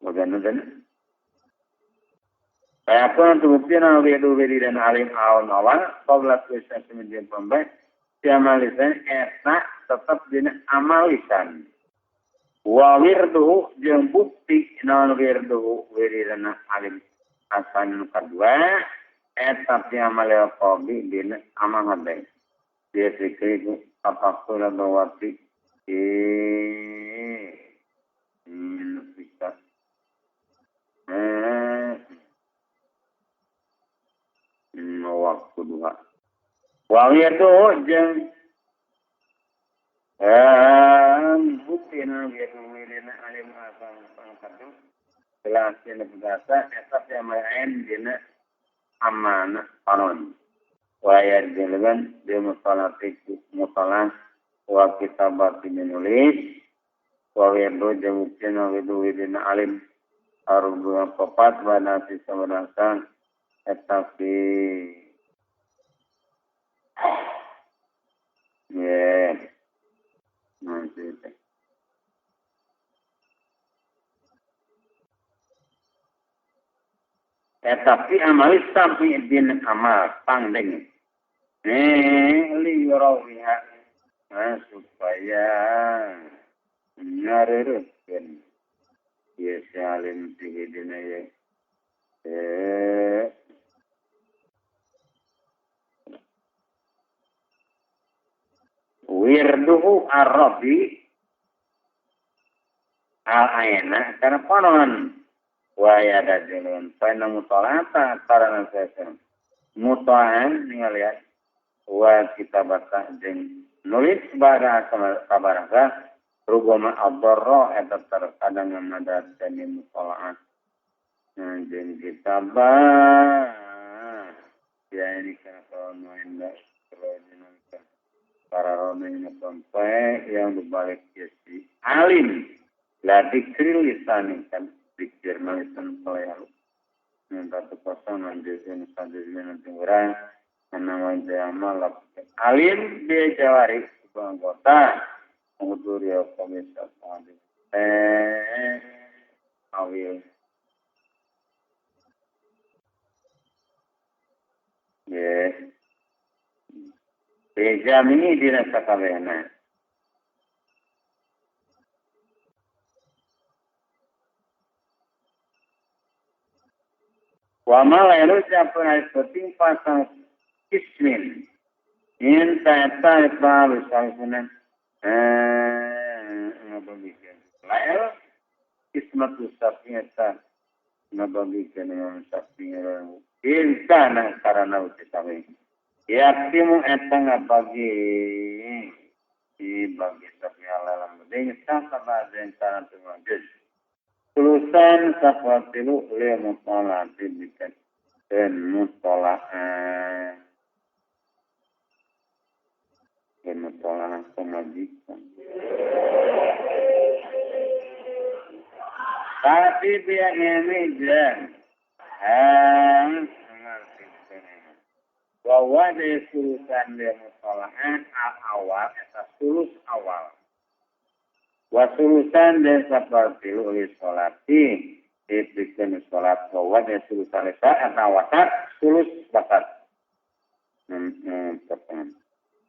bagaimana kaya pun untuk bukti na wedo wiri dan alim awal awal qabla tulisan semenjak pembaik si amalisan eta tetap dina amalisan wa wirduhu jeung bukti naon wirduhu wiri dan alim asan kedua eta si amal qabi dina amal hadai dia fikri apa kula bawati bisa waktu dua. Wang itu jeng bukti na gitu milina alim asal pangkatu jelasnya bahasa etap yang main dina amanah panon. Wayar dengan dia musalah wa kitabat menulis wa wirdu jeng bukti na widina alim arubah papat wa nasi sebenarnya tetapi ya nanti tetapi amal sampai din amal pangdeng liurawiha supaya ngarerutkan ya salim tinggi ya wirduhu arabi al-ayna karena panon waya dadilun paina mutolata karena saya mutoan ningali wa kitabata jeung nulis bara kabaraka rugoma adarra eta terkadang namadat dan mutolaat jeung kitabah ya ini kana kalau indah kalau dinamika para romen sampai yang berbalik si alim la dikril lisan kan dikir lisan pelayalu minta pasangan desain sadisnya orang nama jamal alim dia jawari anggota mengutur ya komisi sadis awil ya Jam ini dirasa kabehna. Wa ma lalu japun ay penting pasang ismin. In ta baru sangunan. Ngabagikan. Lael ismatu safiyata ngabagikan yang safiya. Insana karena utawi. Yaktimu etang bagi bagi safiya lalam ding sangka baden kana tumajus tulusan safatilu le mutala dibikan dan mutala pemajikan Tapi dia ini jen. Bahwa dia sulusan dia musolahan awal, itu sulus awal. Wasulusan dia seperti ulis sholati, diberikan sholat bahwa dia sulusan lesa, atau wasat, sulus wasat.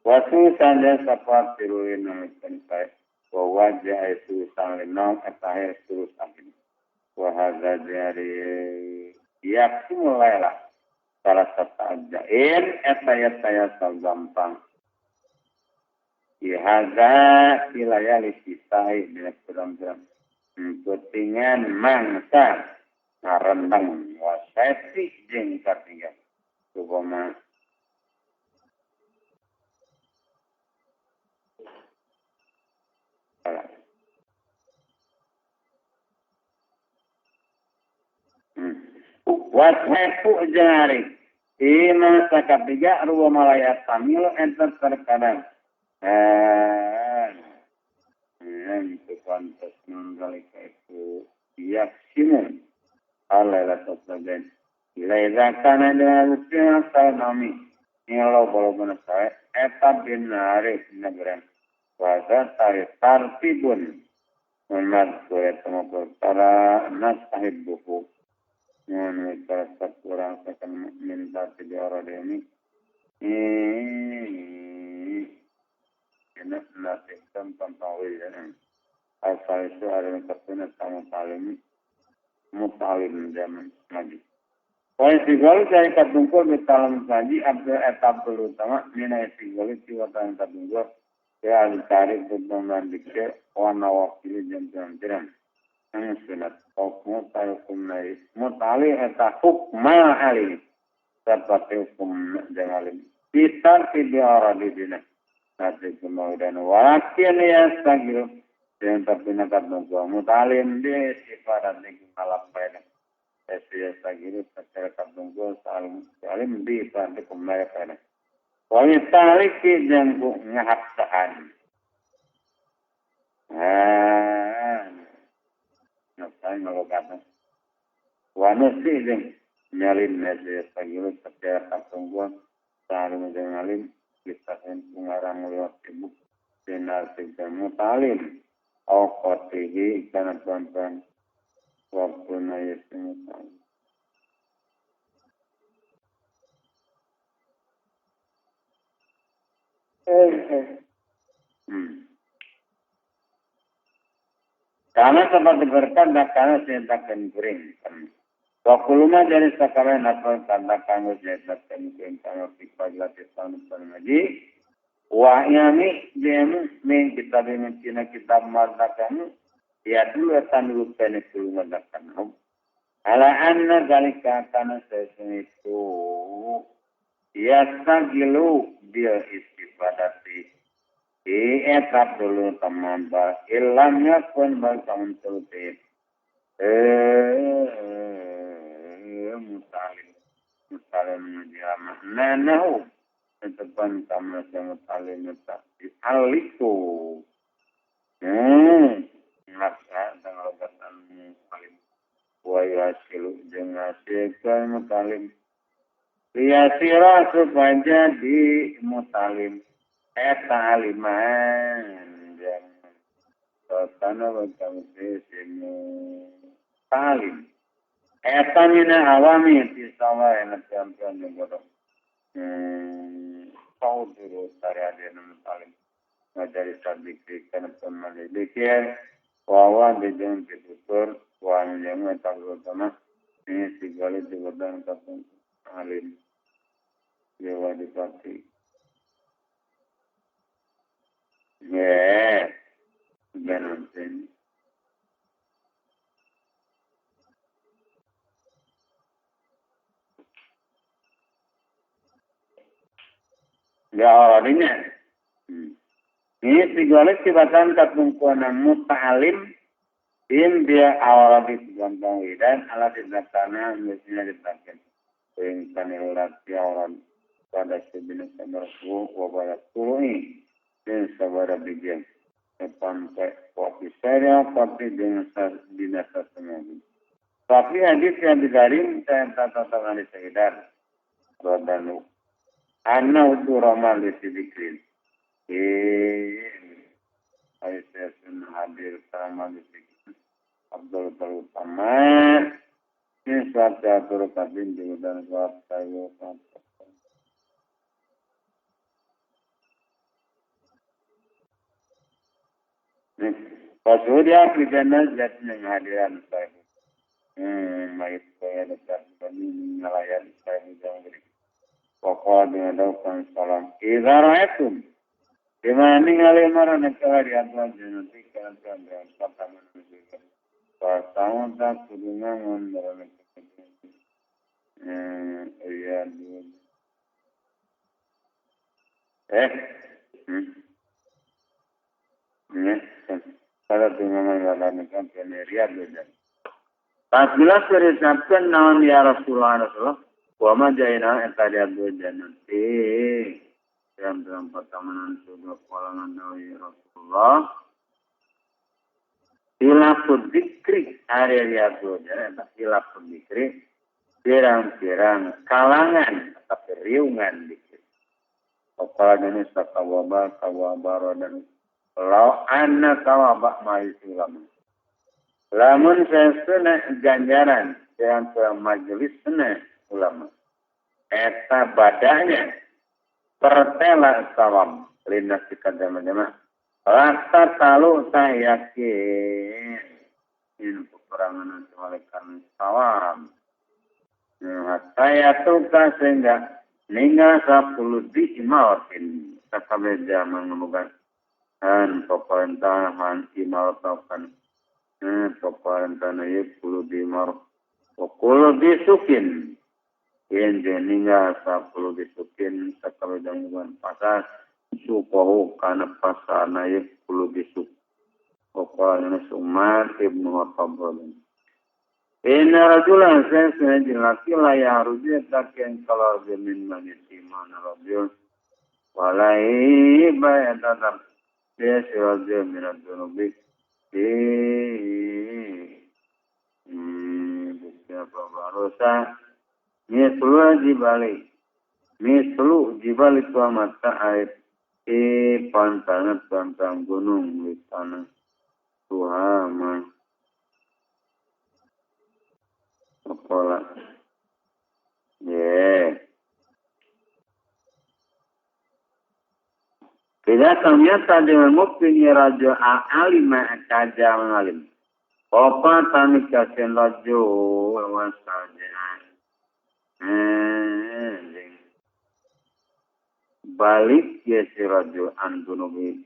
Wasulusan dia seperti ulis nuliskan saya, bahwa dia sulusan lenong, atau sulus akhir. Wahada dari yakin mulailah salah satu ajain etaya gampang. Ihada wilayah lisisai dengan berang-berang ketinggan mangsa narendang wasati jeung katiga. Supama Washepu jari. Ima sakapiga ruwa malaya tamil enter terkadang. Itu pantas mengalika itu yaksimun. Alailah sosajen. Ilaiza kana dengan usia saya nami. Nilo bolo saya. Eta binari negara. Wasa saya tartibun. Menat kue temu perkara nasahib buku. Yang mereka kurang akan minta sejarah ini. Ini nasibkan pantawil ya. Asal itu ada yang terkena sama mutalim zaman lagi. Kalau sigol saya katungkul mutalim saji abdul etap utama mina sigol itu watan katungkul ya dicari untuk mendikte warna wakil jam-jam. Yang sunat hukum hukum naik mutali eta hukma ali seperti hukum jangalim kita tidak orang di sini nanti kemudian wakil ya sagil yang terpinakat nunggu mutalim di sifat di malam pada ya sagil secara nunggu salim di pada kumai pada wanita lagi yang ngahak sahan Nasain kalau kata wanusi ini nyalin aja pagi secara katungguan saling nyalin kita pengarang lewat ibu benar tidak mutalim kotihi karena tuan-tuan waktu naya semua Karena seperti berkata, karena saya takkan kering. Wakuluma dari sekarang apa katakan saya takkan kering. Karena fikir latih tahun pengaji. Wahyami jemu min kitab min cina kitab madakan. Ya dulu akan lupa ni dulu madakan. Ala anna galika karena saya itu. Ya sagilu dia istifadati. Etap dulu teman bah ilangnya pun bertahun terus mutalim menjama nanahu tepan tamas yang mutalim tapi aliku masa dengan obatan mutalim waya silu dengan sekan mutalim liasira supaya jadi mutalim Eta aliman dan karena macam sesimu talim. Eta mina awami tisawa yang champion yang bodoh. Kau dulu cari ada nama talim. Ngajari sadikri karena pemali dikir. Wawan dijeng ditutur. Wawan yang tak utama. Ini segala digodang kapung alim. Dewa dipati. Ya, jangan sen. Ya orangnya. Ini segala sifatan katungkuan muta'alim. Dia awal di gampang dan alat didatana mestinya ditakkan. Perintah nilai orang pada sejenis bersuhu wabaya turuni dan sabara bijian. sampai kopi saya kopi dengan dinasa semua. Tapi hadis yang digaring saya tata di sekitar Rodanu. Anak itu ramal di sedikit. Saya sudah hadir sama di sedikit. Abdul Utama. Ini suatu atur kabin di dan suatu saya Pas sudah kita nazar menghadiran saya. Mait saya dekat kami ngelayan saya jangan beri. Pokok dengan daukan salam. Izaratum. Di mana ningali marah negara di atas nanti kan dengan pertama juga. Pas tahun tak kudungan mendalam iya dulu. Kalau dengan mengalami kan peneriak beda. Tasbilah berisabkan naon ya Rasulullah. Wa ma jaina eta dia dua nanti yang dalam pertemanan sudah kalangan Nabi Rasulullah hilafud dikri hari dia dua eta hilafud dikri pirang-pirang kalangan atau riungan dikri. Kepala jenis kawabah dan lau anna kawabah ma'isulama. Lamun sesuna ganjaran yang majelis sana ulama. Eta badanya pertela sawam lindas dikadama-dama. Rasa talu saya yakin ini peperangan oleh karena sawam. Saya tukar sehingga ninggal 10 di imawatin. Kakabeda menemukan pemerintahan imawatakan pemerintahan itu 10 di imawatin. Kulo disukin. Yang jeninga 10 disukin. Sekali dengan pasar. Supahu karena pasar naik 10 disuk. Pokoknya Umar ibnu Khattab. Inna rajulan saya laki layak rujia takian kalau jamin manisi mana rajul. Walai bayan tatap. Dia sirajul minat dunubik. Barosa mislu jibali tua mata air pantang gunung di tanah Tuhama kepala tidak ternyata dengan mukmin raja alimah kaja mengalim. Opa tani kasen rajo wasaja. Balik ya si rajo andunubi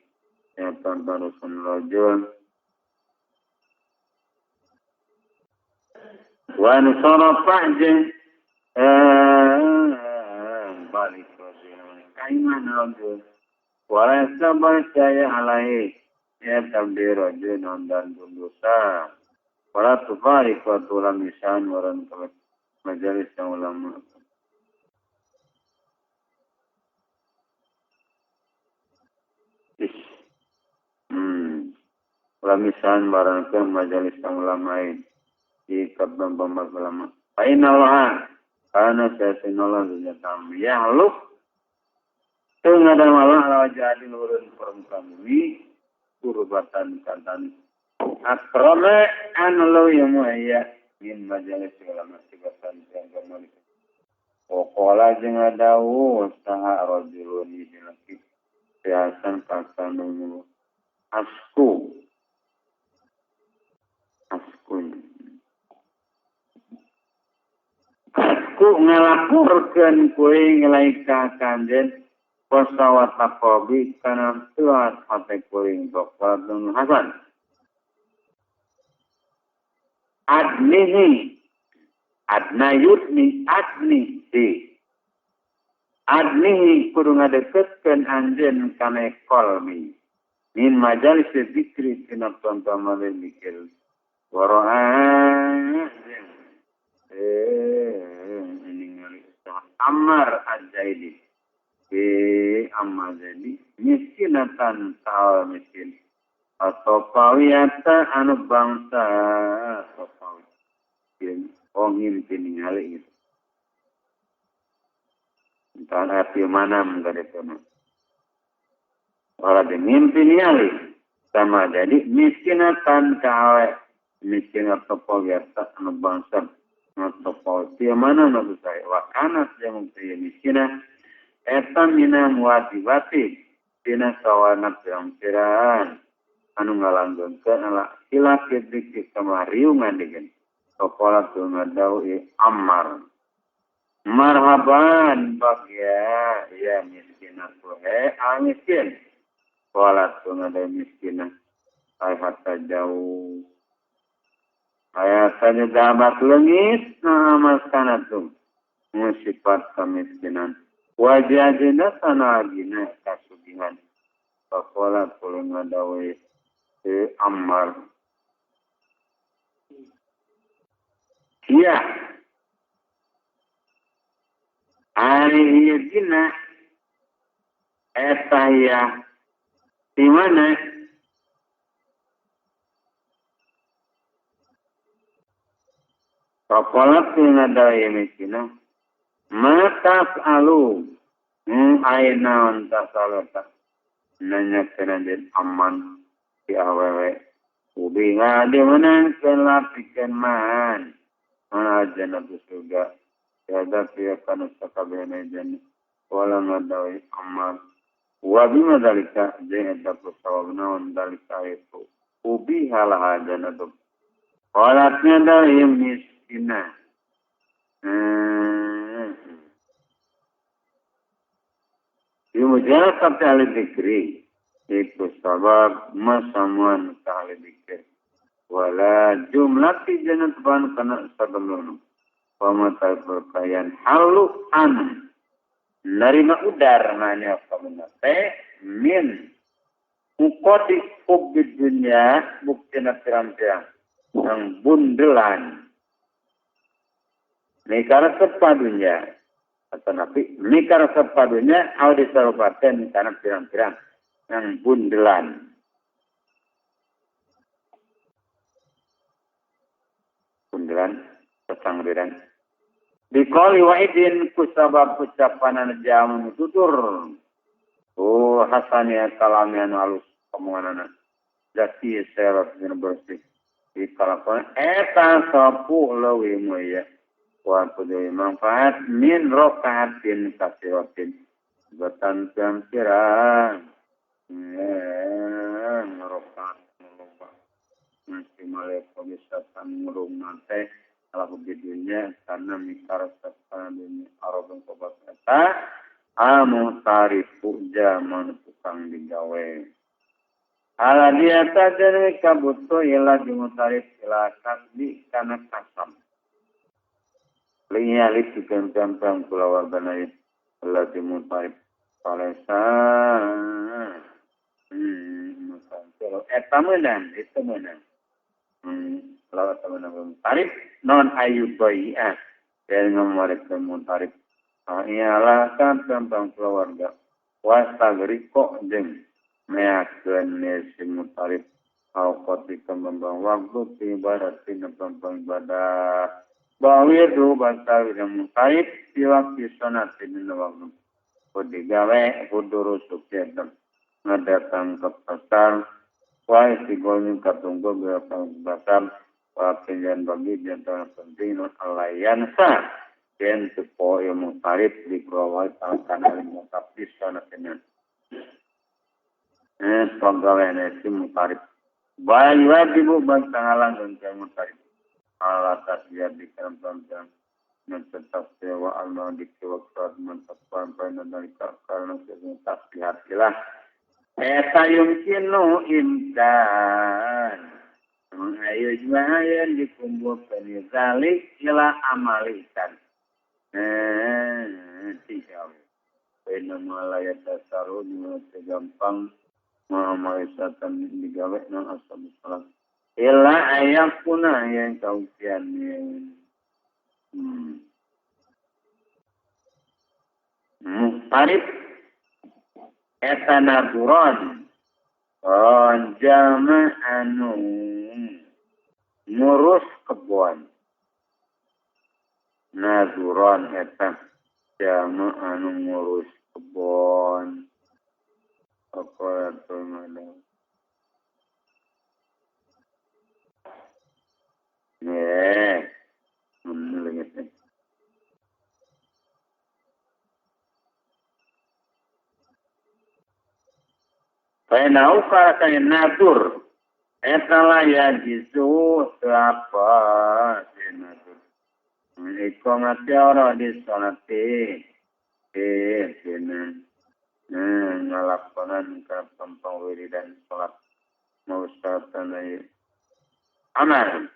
yang tantanusan rajo. Wan sarafa jeng balik rajo. Kaiman rajo. Wala sabar saya alaihi. Ya tabdir rajo nandan dosa. Wala tufarik wa tulam nisan waran majelis ulama. Lamisan barang ke majelis ulama di kabdan pembahas ulama. Painalah karena saya sinolah sejatam ya lu tengah dan malah ala jadi nurun permukaan bumi kurbatan kantan akrama anlo yang muaya min majelis ulama sibatan yang kembali. Pokola jeung adawu saha rajulun dilaki biasan kasanu asku ngalaporkeun kuring laika kanjen pesawat takobi kana tuat hate kuring dokter Hasan adnihi kudu ngadeketkeun anjeun kana kolmi min majalis dzikri tina tonton mikir wara'a Ammar al-Zaidi Ammar Zaidi miskinatan ta'al miskin atau pawiyata anu bangsa atau pawi ngimpi ningali gitu. Entah arti mana menggadetana. Orang ngimpi ningali sama jadi miskinatan kawe miskin atau pawiyata anu bangsa atau pawi mana maksud saya wakana yang miskinah eta mina muwati-wati tina kawana pirang-pirang anu ngalanggengkeun ala sila kidik kamariungan dikeun Sokola tu ngadawi Ammar. Marhaban bagya ya miskinah kuhe miskin. Sokola tu ngadawi miskinah. Ay hatta jauh. Ayat saja dapat lengit nama sanatum. Musifat kemiskinan. Wajah jenak tanah agina kasugihan. Sokola tu ngadawi Ammar. Iya. Hari iya gina. Eta ya. Di mana? Sokolat yang ada ini gina. Matas alu. Aina ontas alota. Nanya kenanjin aman. Di awewe. Ubi ngadi menang kelapikan man. Mana aja nabi surga. Tiada pihak kana sakabena jani. Wala ngadawi amal. Wabi madalika. Jangan dapat sawabna dalika itu. Ubi halah aja nabi. Walatnya dari miskinah. Dimujalah sampai ahli dikri. Itu sabab masamuan ke ahli dikri. Wala jumlah jangan teban kena sebelum pematai berkaian haluan narima udar nanya pemenate min ukodi kubid dunia bukti pirang-pirang yang bundelan nikara sepadunya atau nabi nikara sepadunya audi sarupaten karena pirang-pirang yang bundelan. Bundelan petanggiran. Dikali wa'idin kusabab ucapan jamu tutur. Oh hasannya kalamnya halus omongan Jati serot yang bersih. Di kalapan eta sapu lawi muya. Wa pudui manfaat min rokaatin kasirotin. Batan pirang. Rokaat melomba. Masih malai pembisatan ngurung nanti kalau begitunya karena mikar serta dunia arabang sobat kata amu tarifu zaman tukang digawe ala dia tajari kabuto ialah dimutarif silakan di kana kasam linyalik dikempang kulawar banai ala dimutarif palesa etamenan itu menang lawat teman-teman tarif non ayubai dan nomor teman tarif ialah kan tentang keluarga wastagri kok jeng meyakin nesimu tarif awkoti kembang waktu ibadat tentang ibadah bahwa itu bahasa yang tarif diwakti sonat ini waktu kudigawe kuduru sukses ngadatang ke pasar wah sigolnya katunggu berapa pasar pilihan bagi jantan penting non alayansa dan sepo yang mengtarif di bawah tangan lima tapis sana kenyang. Pegawai nasi mengtarif. Bayi wajib bantang dan saya mengtarif. Alat tasbih di dalam mencetak sewa Allah di kewaktuan mentapkan pada dari karena sesuatu tasbih hatilah. Eta yumkinu imkan. Ayo jemaah dikumpulkan zalik ila amalikan. Tiga. Penama layat dasar segampang mengamalisatan digawe non asal salat. Ila ayat punah yang kausian Muhtarif eta naburon Jama anu ngurus kebon. Nazuron eta jama anu ngurus kebon. Apa itu mana? Menurutnya. Painau kaya natur. Etalah ya jisu apa si natur. Iko mati orang di salati. Sini. Ngalakonan ke pampang wiridan salat. Mausatan ay amal.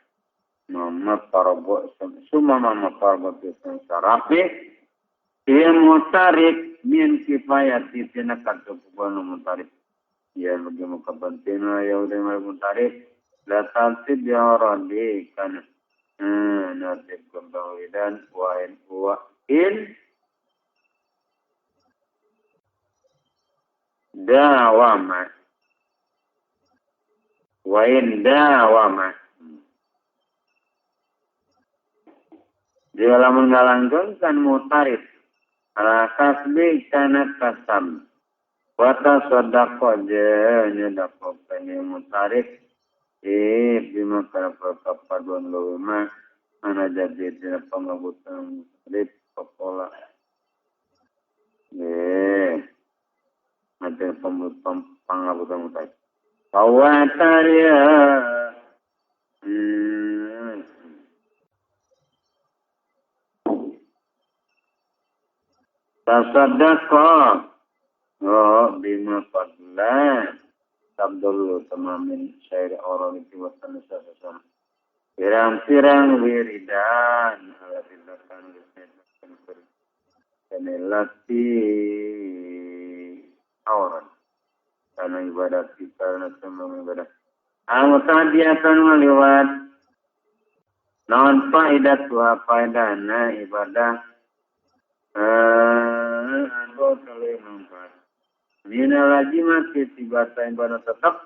Mama parabo semua mama parabo itu sarapi. Ia mutarik min kifayati tina kata kubanu mutarik. Ya bagi mukabantina ya udah mal mutarik. Latantib ya orang di kan. Nasib kembawidan wain in dawama. Wain dawama. Dia lamun ngalangkeun kan mutarid. Ala kasbi kana kasam. Wata sodako je nyedako penye mutarid. Bima kana perkapaduan luma. Ana jadi tina pangabutan mutarid popola. Ada pangabutan mutarid. Pawataria. Tasaddaqa bima fadla sabdul tamamin syair orang itu wasan sasana pirang-pirang wiridan ala billakan kanelati orang karena ibadat kita karena semua ibadat tadiatan meliwat non faidat wa faidana ibadah kalau nampak. Nina lagi mati tiba-tiba ibadah tetap.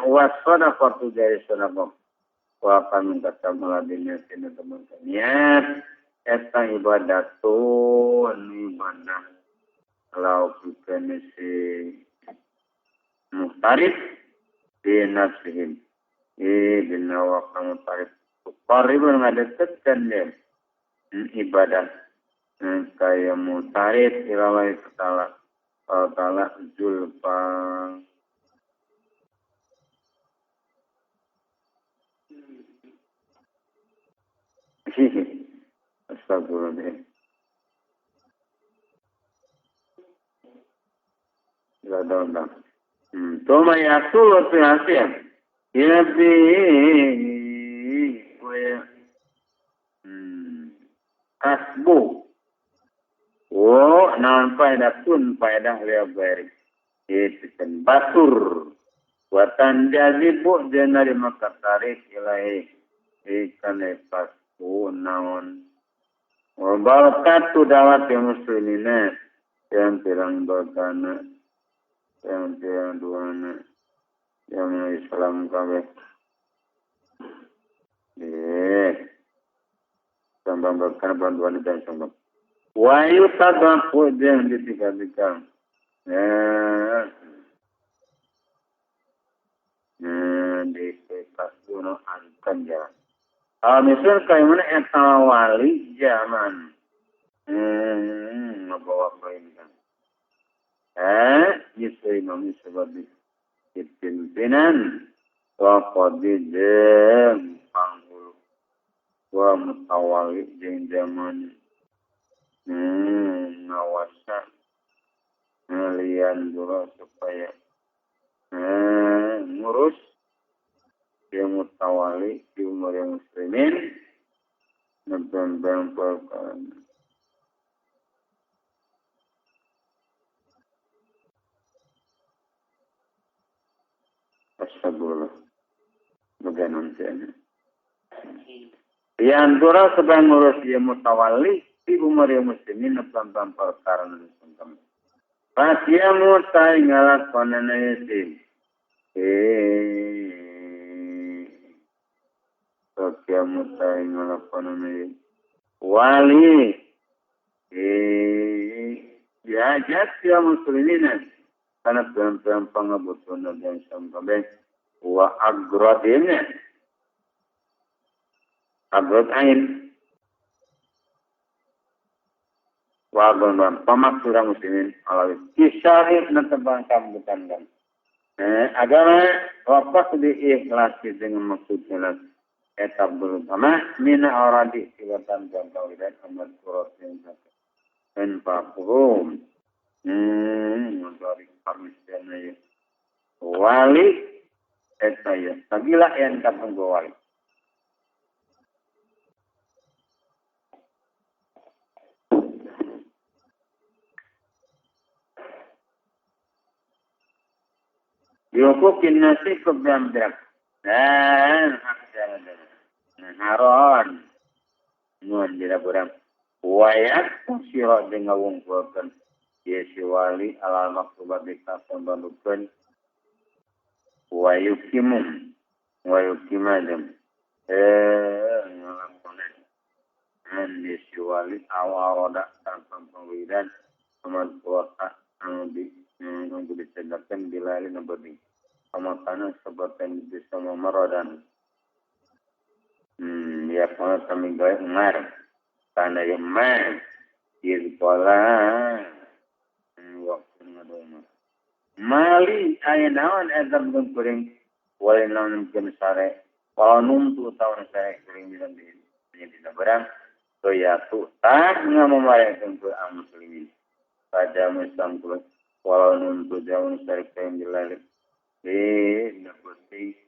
Wasodakatu dari sodakok. Wapa minta kamaladinya sini teman-teman. Niat. Eta ibadah tuh. Ibadah. Kalau kita si muhtarif. Binafsihim. Binawaka muhtarif. Qaribun ngadekatkan dia. Ibadah kayak mutarid ilawai ketala ta'ala zulfa astagfirullahaladzim ladang toma yasul fi hasil ya bi kasbu. Naon faedah pun faedah lebar. Itu kan batur. Watan jazibu jenari maka tarik ilahi. Ikan kasbu naon. Wabarakatuh dawat yang muslimina. Yang tirang berkana. Yang tirang duana. Yang Islam kabeh. Sambang berkana bantuan dan sambang. Wayu tadaku yang ditika-tika. Di kasbuno angkan jalan. Misal kayak mana etawali zaman. Apa ini kan. Itu imam sebagai pimpinan. Wakodidem panggul. Wa mutawali jeung zaman ngawasa ngalian dulu supaya ngurus yang mutawali di umur yang muslimin ngebang perkara astagfirullah bagaimana yang dura sedang ngurus dia mutawali di umur yang muslimin ngebang perkara nusantara Pasya mutai ngalakonan yasin. Pasya mutai ngalakonan yasin. Wali. Diajak ya muslimin. Karena tuan-tuan pengabutuan dan sampai wa agrodinnya. Agrod ain. Wa agrodin. Pamaksurah muslimin. Alawis. Kisari natabang sambutan kan. Agama waktu diikhlasi dengan maksud jelas. Etap pertama. Mina oradi. Siwatan dan tawidat. Amat surat yang satu. Enfakuhum. Dari kamisnya ya. Wali. Etaya. Tagilah yang kapung wali. Yukukin nasi kebambrak. Dan aksara haron. Nuan diraburang. Wayak sirok dengan wongkuakan. Yesi wali ala maksubat dikasam balukan. Wayukimum. Wayukimadam. Ngalakonan. Dan yesi wali awarodak tanpa pengwidan. Amat kuasa. Yang disedapkan bila ini nabadi. Kamakana sebatan bisa memeradan. Ya kalau kami gaya ngar. Karena yang man. Ia sekolah. Waktu ngadoma. Mali ayah nawan edam dan kuring. Walai nawan mungkin sare. Kalau numpu tahun sare kuring bilang di tidak berang. So ya tu tak ngamamarakan ku muslimin. Pada Islam kulit. Walau numpu jauh sare kuring dilalek. Nabati.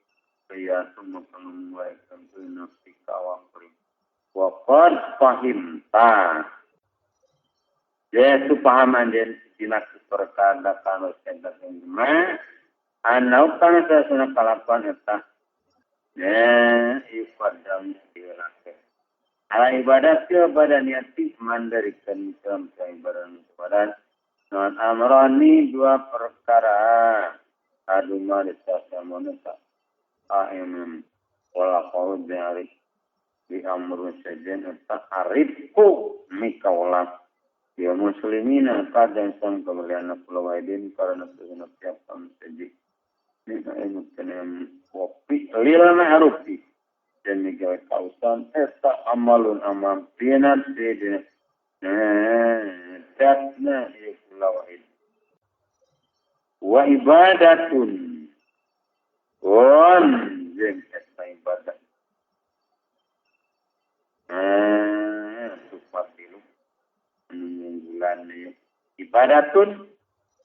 So ya tu makamamarakan ku nafsi kawang kuring. Waqad fahim ta. Dia tu pahaman dia dinak perkara kalau sendak lima. Anau kan saya sudah kalapan eta. Ibadah dilakukan. Ala ibadat ke badan niati mandirikan dalam ibadah ibadat. Non amrani dua perkara. Aduma disasa manusia. Aimam wala qaud bi'arif. Di amrun sajen eta arifku mikaulah. Ya muslimina kadang sang kemuliaan pulau Aidin karena sudah siapkan saja. Ini ini kena kopi lila ma'rufi dan juga kausan eta amalun amal binat sedina. Tatna ya pulau Aidin. Wa ibadatun. Wan jeng eta ibadat. Supatilu. Bulan ibadatun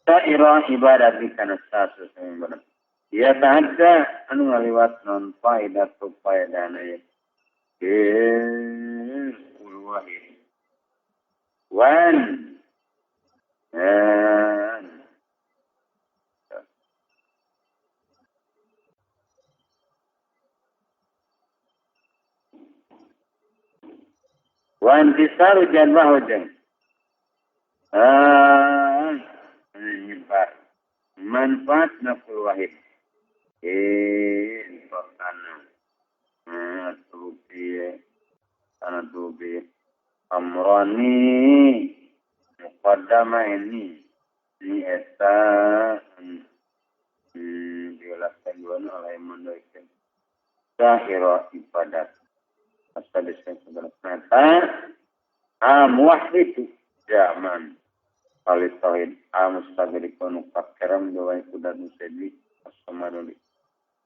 saira ibadat kana sasu sembarang. Ya ta'adda anu ngaliwat non faidah tu faidana ya. Wahid. Wan. Wan disaru janwah hujang. Nyebar. Manfaat nafsul wahid. Pertana. Tubi. Amrani. Muqaddama ini. Ini eta. Dijelaskan dua oleh mendoikan. Sahira ibadat. Asal disini sebenarnya. Muwahid. Zaman. Kali tauhid mustaghrikun fakram doa kuda musedi as-samaduli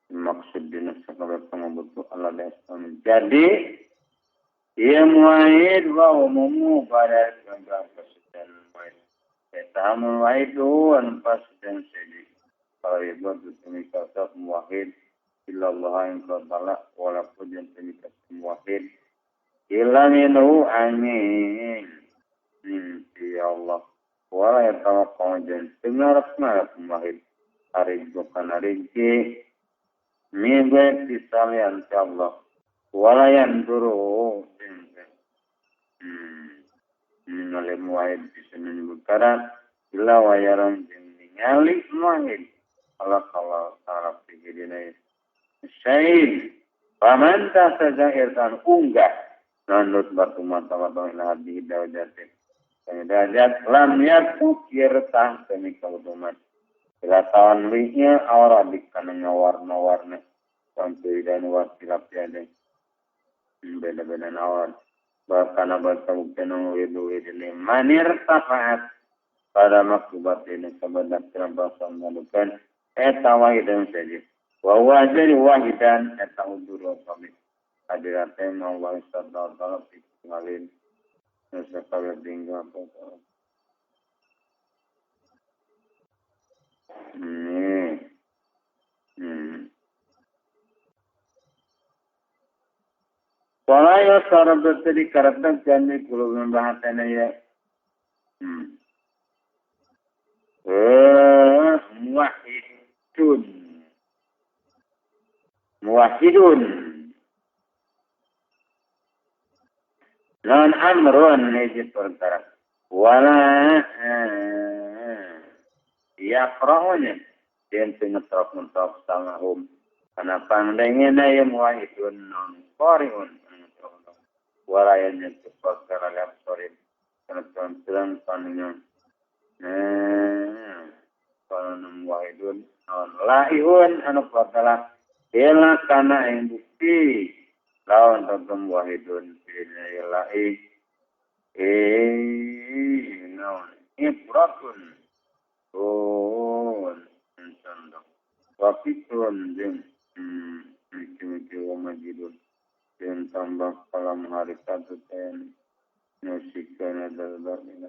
maksud dina sakabeh pangabutu Allah dasana. Jadi ia muwahid wa umumu pada gambar presiden muwahid. Eta muwahid wan presiden sedi. Kalau ibu demi kata muwahid illallah yang qala wala pujan demi kata muwahid illa minhu amin. Ya Allah. Wala ya tawakkau jan dengar mahir hari bukan hari ke minggu disalian ya Allah. Wala yang duru minale muaid di sini berkara ila wayaran jeung ningali muahid Allah ta'ala pikirina syai'in paman ta sajairtan unggah nanut batu mata ila hadi dawjatin dawjat lam yakuk yertah kami kautuman ila tawan linya awra dikana ngawarna-warna sampai dan wasilap tiada beda-beda nawan bahkan abad kabuktenong widu-widini manir tafaat pada maklubat ini sebedak terabasam ngadukan eta wahidan saja wa wajari wahidan eta udur kami hadiratnya Allah sallallahu alaihi wasallam nusa kawin tinggal apa Wala ya sarab tadi karatang jani kulo membahasana ya. Muwahhidun. Muwahhidun. Non amrun hiji perkara. Wala yaqra'unya yang ngetrok-ngetrok sama karena pandangnya ya muwahhidun non qari'un. Walayanya cepat karena sorry karena terang panjang kalau wahidun laihun anu patalah ela kana yang bukti lawan tentang wahidun pilih laih naon ibratun entendok wafitun jeng miki majidun yang tambah kalam hari satu ten nusikan adalah ini.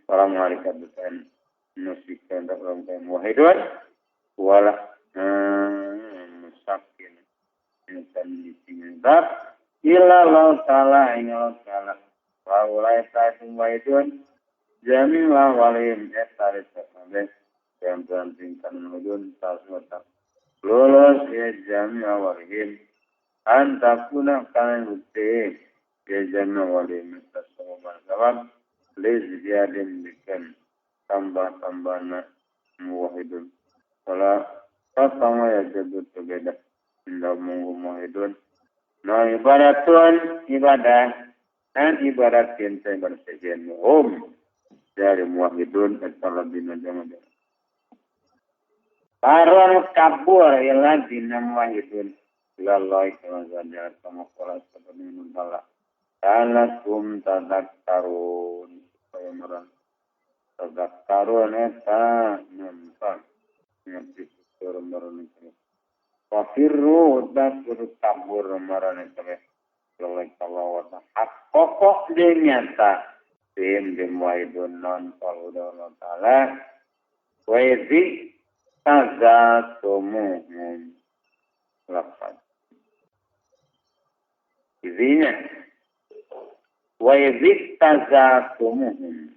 Kalam hari satu ten nusikan adalah ten wahidun wala musakin insan ditinggal illa Allah taala ingat taala wa ta'ala wahidun jami'ah walim tarik sampai yang berartikan mudun tasmata lolos ya jami awalihim antakuna kalian bukti ya jami awalihim tasawman sabab liz diadin bikin tambah-tambahna muwahidun wala sama ya jadut berbeda indah muwahidun nah ibadatun ibadah dan ibadat yang saya bersejian dari muwahidun at-talabina jaman Karun kabur ialah dinam wahidun lalai kemazajar sama pola seperti mentala. Karena tadak karun supaya merang tadak karun eta nampak ngerti suruh merang itu. Kafiru dan suruh kabur merang itu. Lalai kalawata hak pokok dia nyata tim wahidun non Allah taala wahidi tazatumuhum lafaz izinnya wa yazid tazatumuhum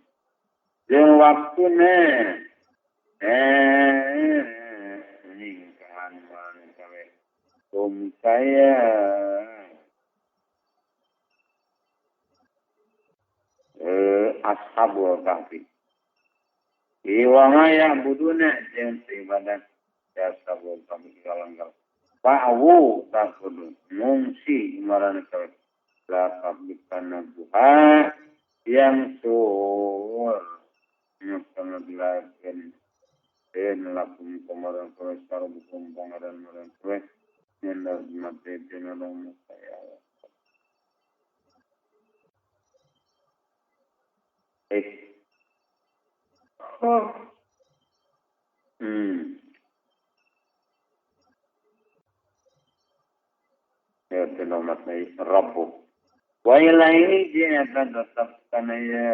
jeung waktuna ningkahan mana kawe saya ashabul kahfi Iwama yang buduna jeung ibadat ya sabul kami kalanggal. Fa'wu takudu mungsi imaran ka la kabikana buha yang sur nyukana bilaken lakum kamaran kolestar bukum pangaran maran kwe nyenda mate jenalong saya. Ya selamat naik Rabbu. Wa ila ini dia akan tetap kanaya.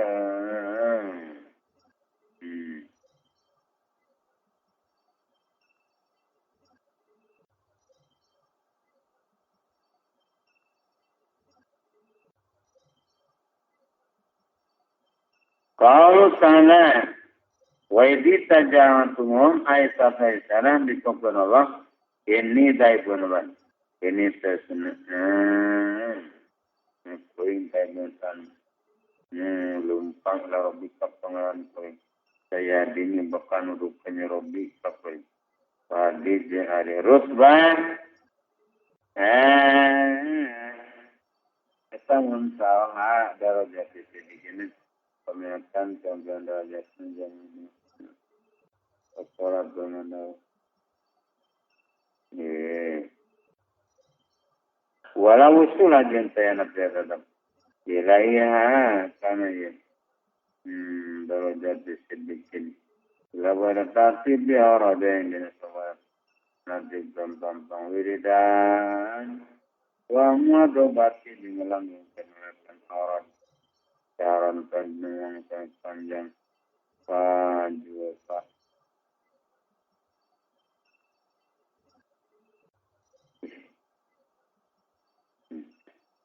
Kalau sana Waidi tajamantumum aisyah dikongkon Allah ini daibun Allah ini sesuna Koing kaitan lumpang la robi kapangan koing. Saya dini bahkan rupanya robi kapoing. Padi je hari rusban. Kita munsal darajat sedikit. Peminatan contoh darajat menjadi Korat dengan walau usul aja saya nak tetap. Ilaiha karena ya darajat sedikit. Lawan tertib dia orang yang jenis semua nanti gampang wiridan. Wama dobati di malam yang kenal orang jalan panjang yang panjang panjang pak.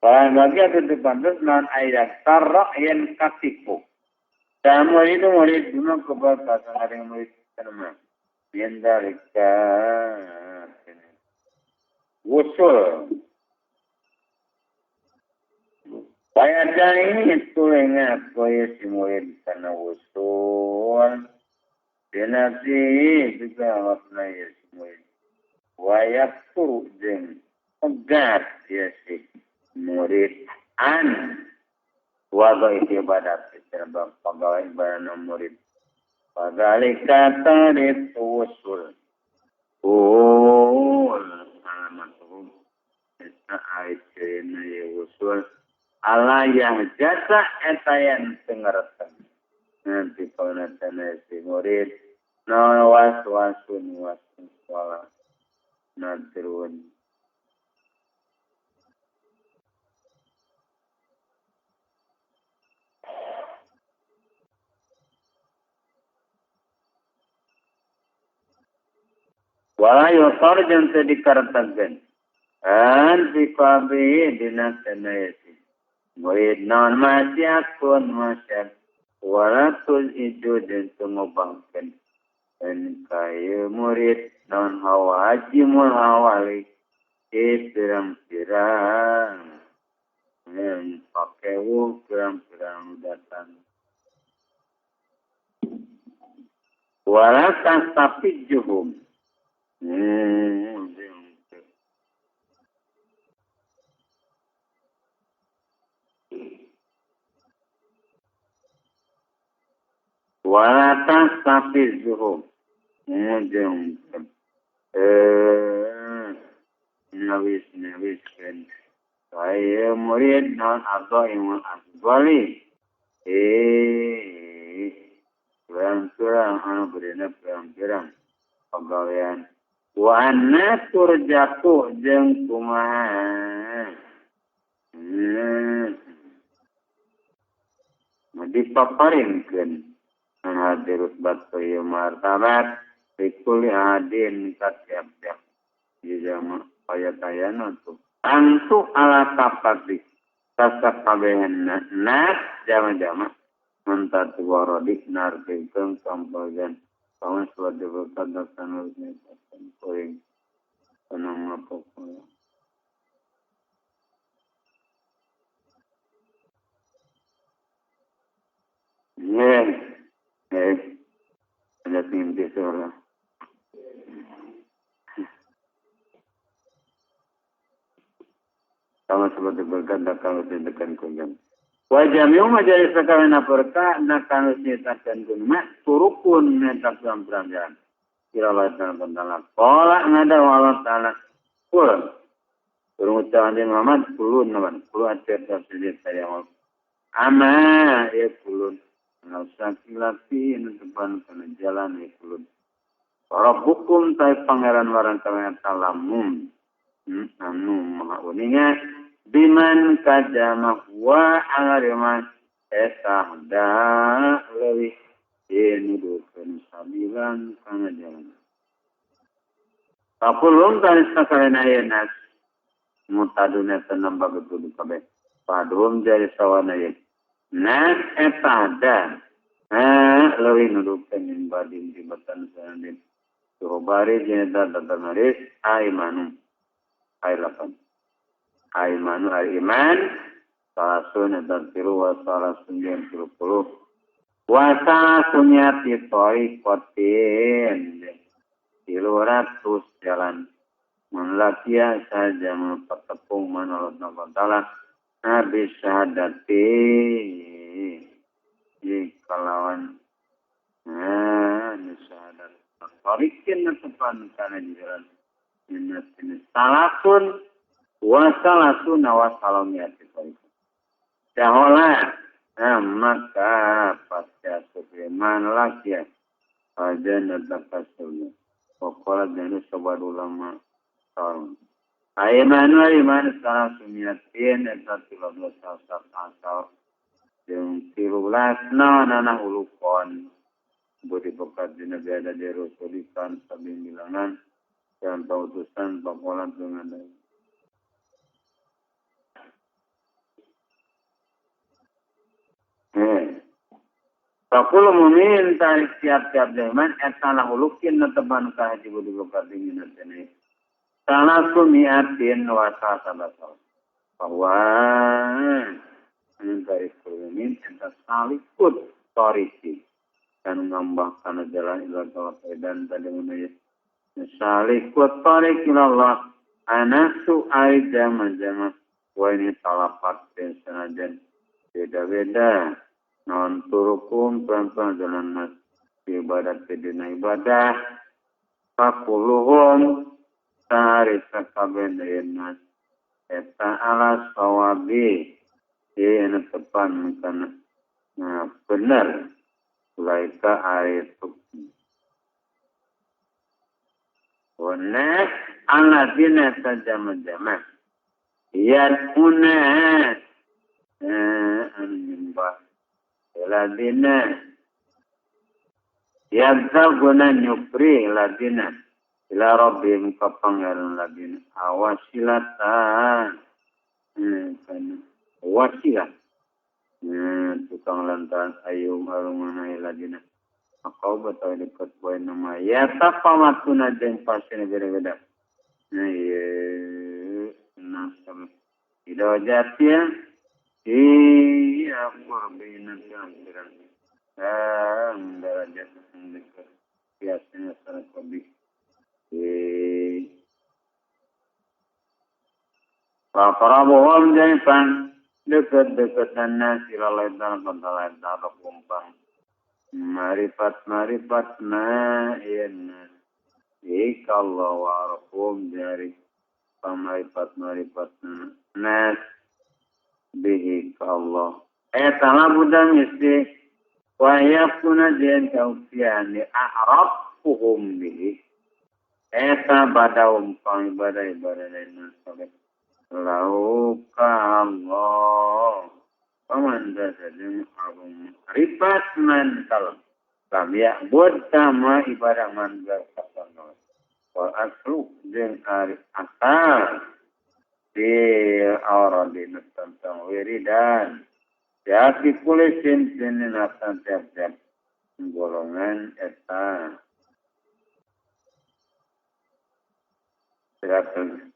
Bagi ada di pantas non ayat tarok yang katipu. Dan murid dulu keberkatan ada yang murid terima. Yang dari wusul. Bayar ini itu ingat kaya si murid karena wusul. Dia nanti juga makna ya si murid. Wayak tu jeng pegat ya si murid an waga ibadat sebab pegawai ibadah murid pagalik kata itu usul alamat itu aisyena ya usul ala yang jasa etayan tengeratan nanti kalau natana si murid wasun wala nantirun wala yusar jangan dikartakan. Anti kabe dinatanayasi. Murid non masyakun masyak. Walatul itu dan tumubangkan. Dan kaya murid non hawajimul hawali. Pirang-pirang. Yang pakai pirang-pirang datang. Walakas tapi juhum. Walatas tapi zuhum. Nawis kan. Saya murid non atau yang asbali. Pirang-pirang pirang-pirang pegawaian. Wana turjaku jeung kumaha. Dipaparinkeun hadirut batu ieu martabat pikul adin katiap-tiap di zaman ayat-ayatna tuh. Antu ala kapati kasakabehan nas jama-jama mentatu warodik narkeun kambagan kawan suatu berkat dan harusnya koing penama pokoknya. Ada mimpi seorang. Kawan seperti berkat dan kawan sedekan kunjung. Wajamiu majalis sekarang perka nak kawan sedekan kunjung. Turukun metak peran-peran. Kira-kira tentang pola ngada Allah Ta'ala pul turun ucapan di Muhammad pulun naman puluh acer tersedia saya ama ya pulun nggak usah kilati depan kena jalan ya pulun para hukum tay pangeran warang kalian talamum anu maha uninga biman kajamah wa angariman esahda lebih nuduhkeun sabilan kana jalan. Kapulung tanis sakarena yenas mutaduna tanamba betul kabeh. Padrum jari sawana ye. Nas etada. Leuwih nuduhkeun ing badin tibatan sanin. Suhobari jeneta tatamaris aimanu. Ailapan. Aimanu iman salasun dan tiru wa salasun dan tiru puluh wa salasun yati torikotin 300 jalan Menlakia saja mempertepung menurut Allah Ta'ala Nabi syahadati kalawan syahadat tarikin netepan karena di jalan ini salasun wasalasun wasalamiati tarikin Jahola maka pasca Sulaiman lakia aja nadakasulnya Pokola dan sobat ulama tahun. Iman sekarang sunyatin eta 13 asal yang 13 nana ulukon budi bekat dina biada di Rasulikan sabing bilangan dan pautusan pakola dengan Pakul meminta tiap-tiap zaman etana ulukin teman kahaji budi bekat dina tene Salah sumiatin wasa sabasal. Bahwa dari kulimin entah salikut toriki. Dan mengambahkan jalan ilah tawaf dan tadi menurut. Salikut toriki Allah. Anasu ay jama-jama. Wah ini talapat dan senajan. Beda-beda. Non turukum pelan-pelan jalan nas. Ibadat kedina ibadah. Pakuluhum. Sari sakaben nas eta ala sawabi ini tepan karena benar laika ayat wana ala dina sajama-jama yaduna nyembah ladina yadzaguna nyupri ladina ila rabbihim ka pangeran ladina awasilatan wasilah tukang lantaran ayum alumana ladina akau betul dekat poin nama ya tapamatuna jeung pasien beda-beda nasam idajatia qurbina jampiran darajat dekat biasanya sana kobi Pakarabuhum jaipan dekat-dekatan nasi lalai dalam pantalan darah kumpang marifat na iya ikallah wa'arafum jari pamarifat nas bihi Allah etala budang isti wa yakuna jen kaufiani a'rafuhum bihi eta badawum pang ibadah lain sabit lauka Allah pamanda sadeng abung rifat mental kami buat sama ibadah mangar kasana wal aslu jeung ari asal di auradin tentang wiridan jadi kulisin sinina tiap-tiap golongan eta Silakan.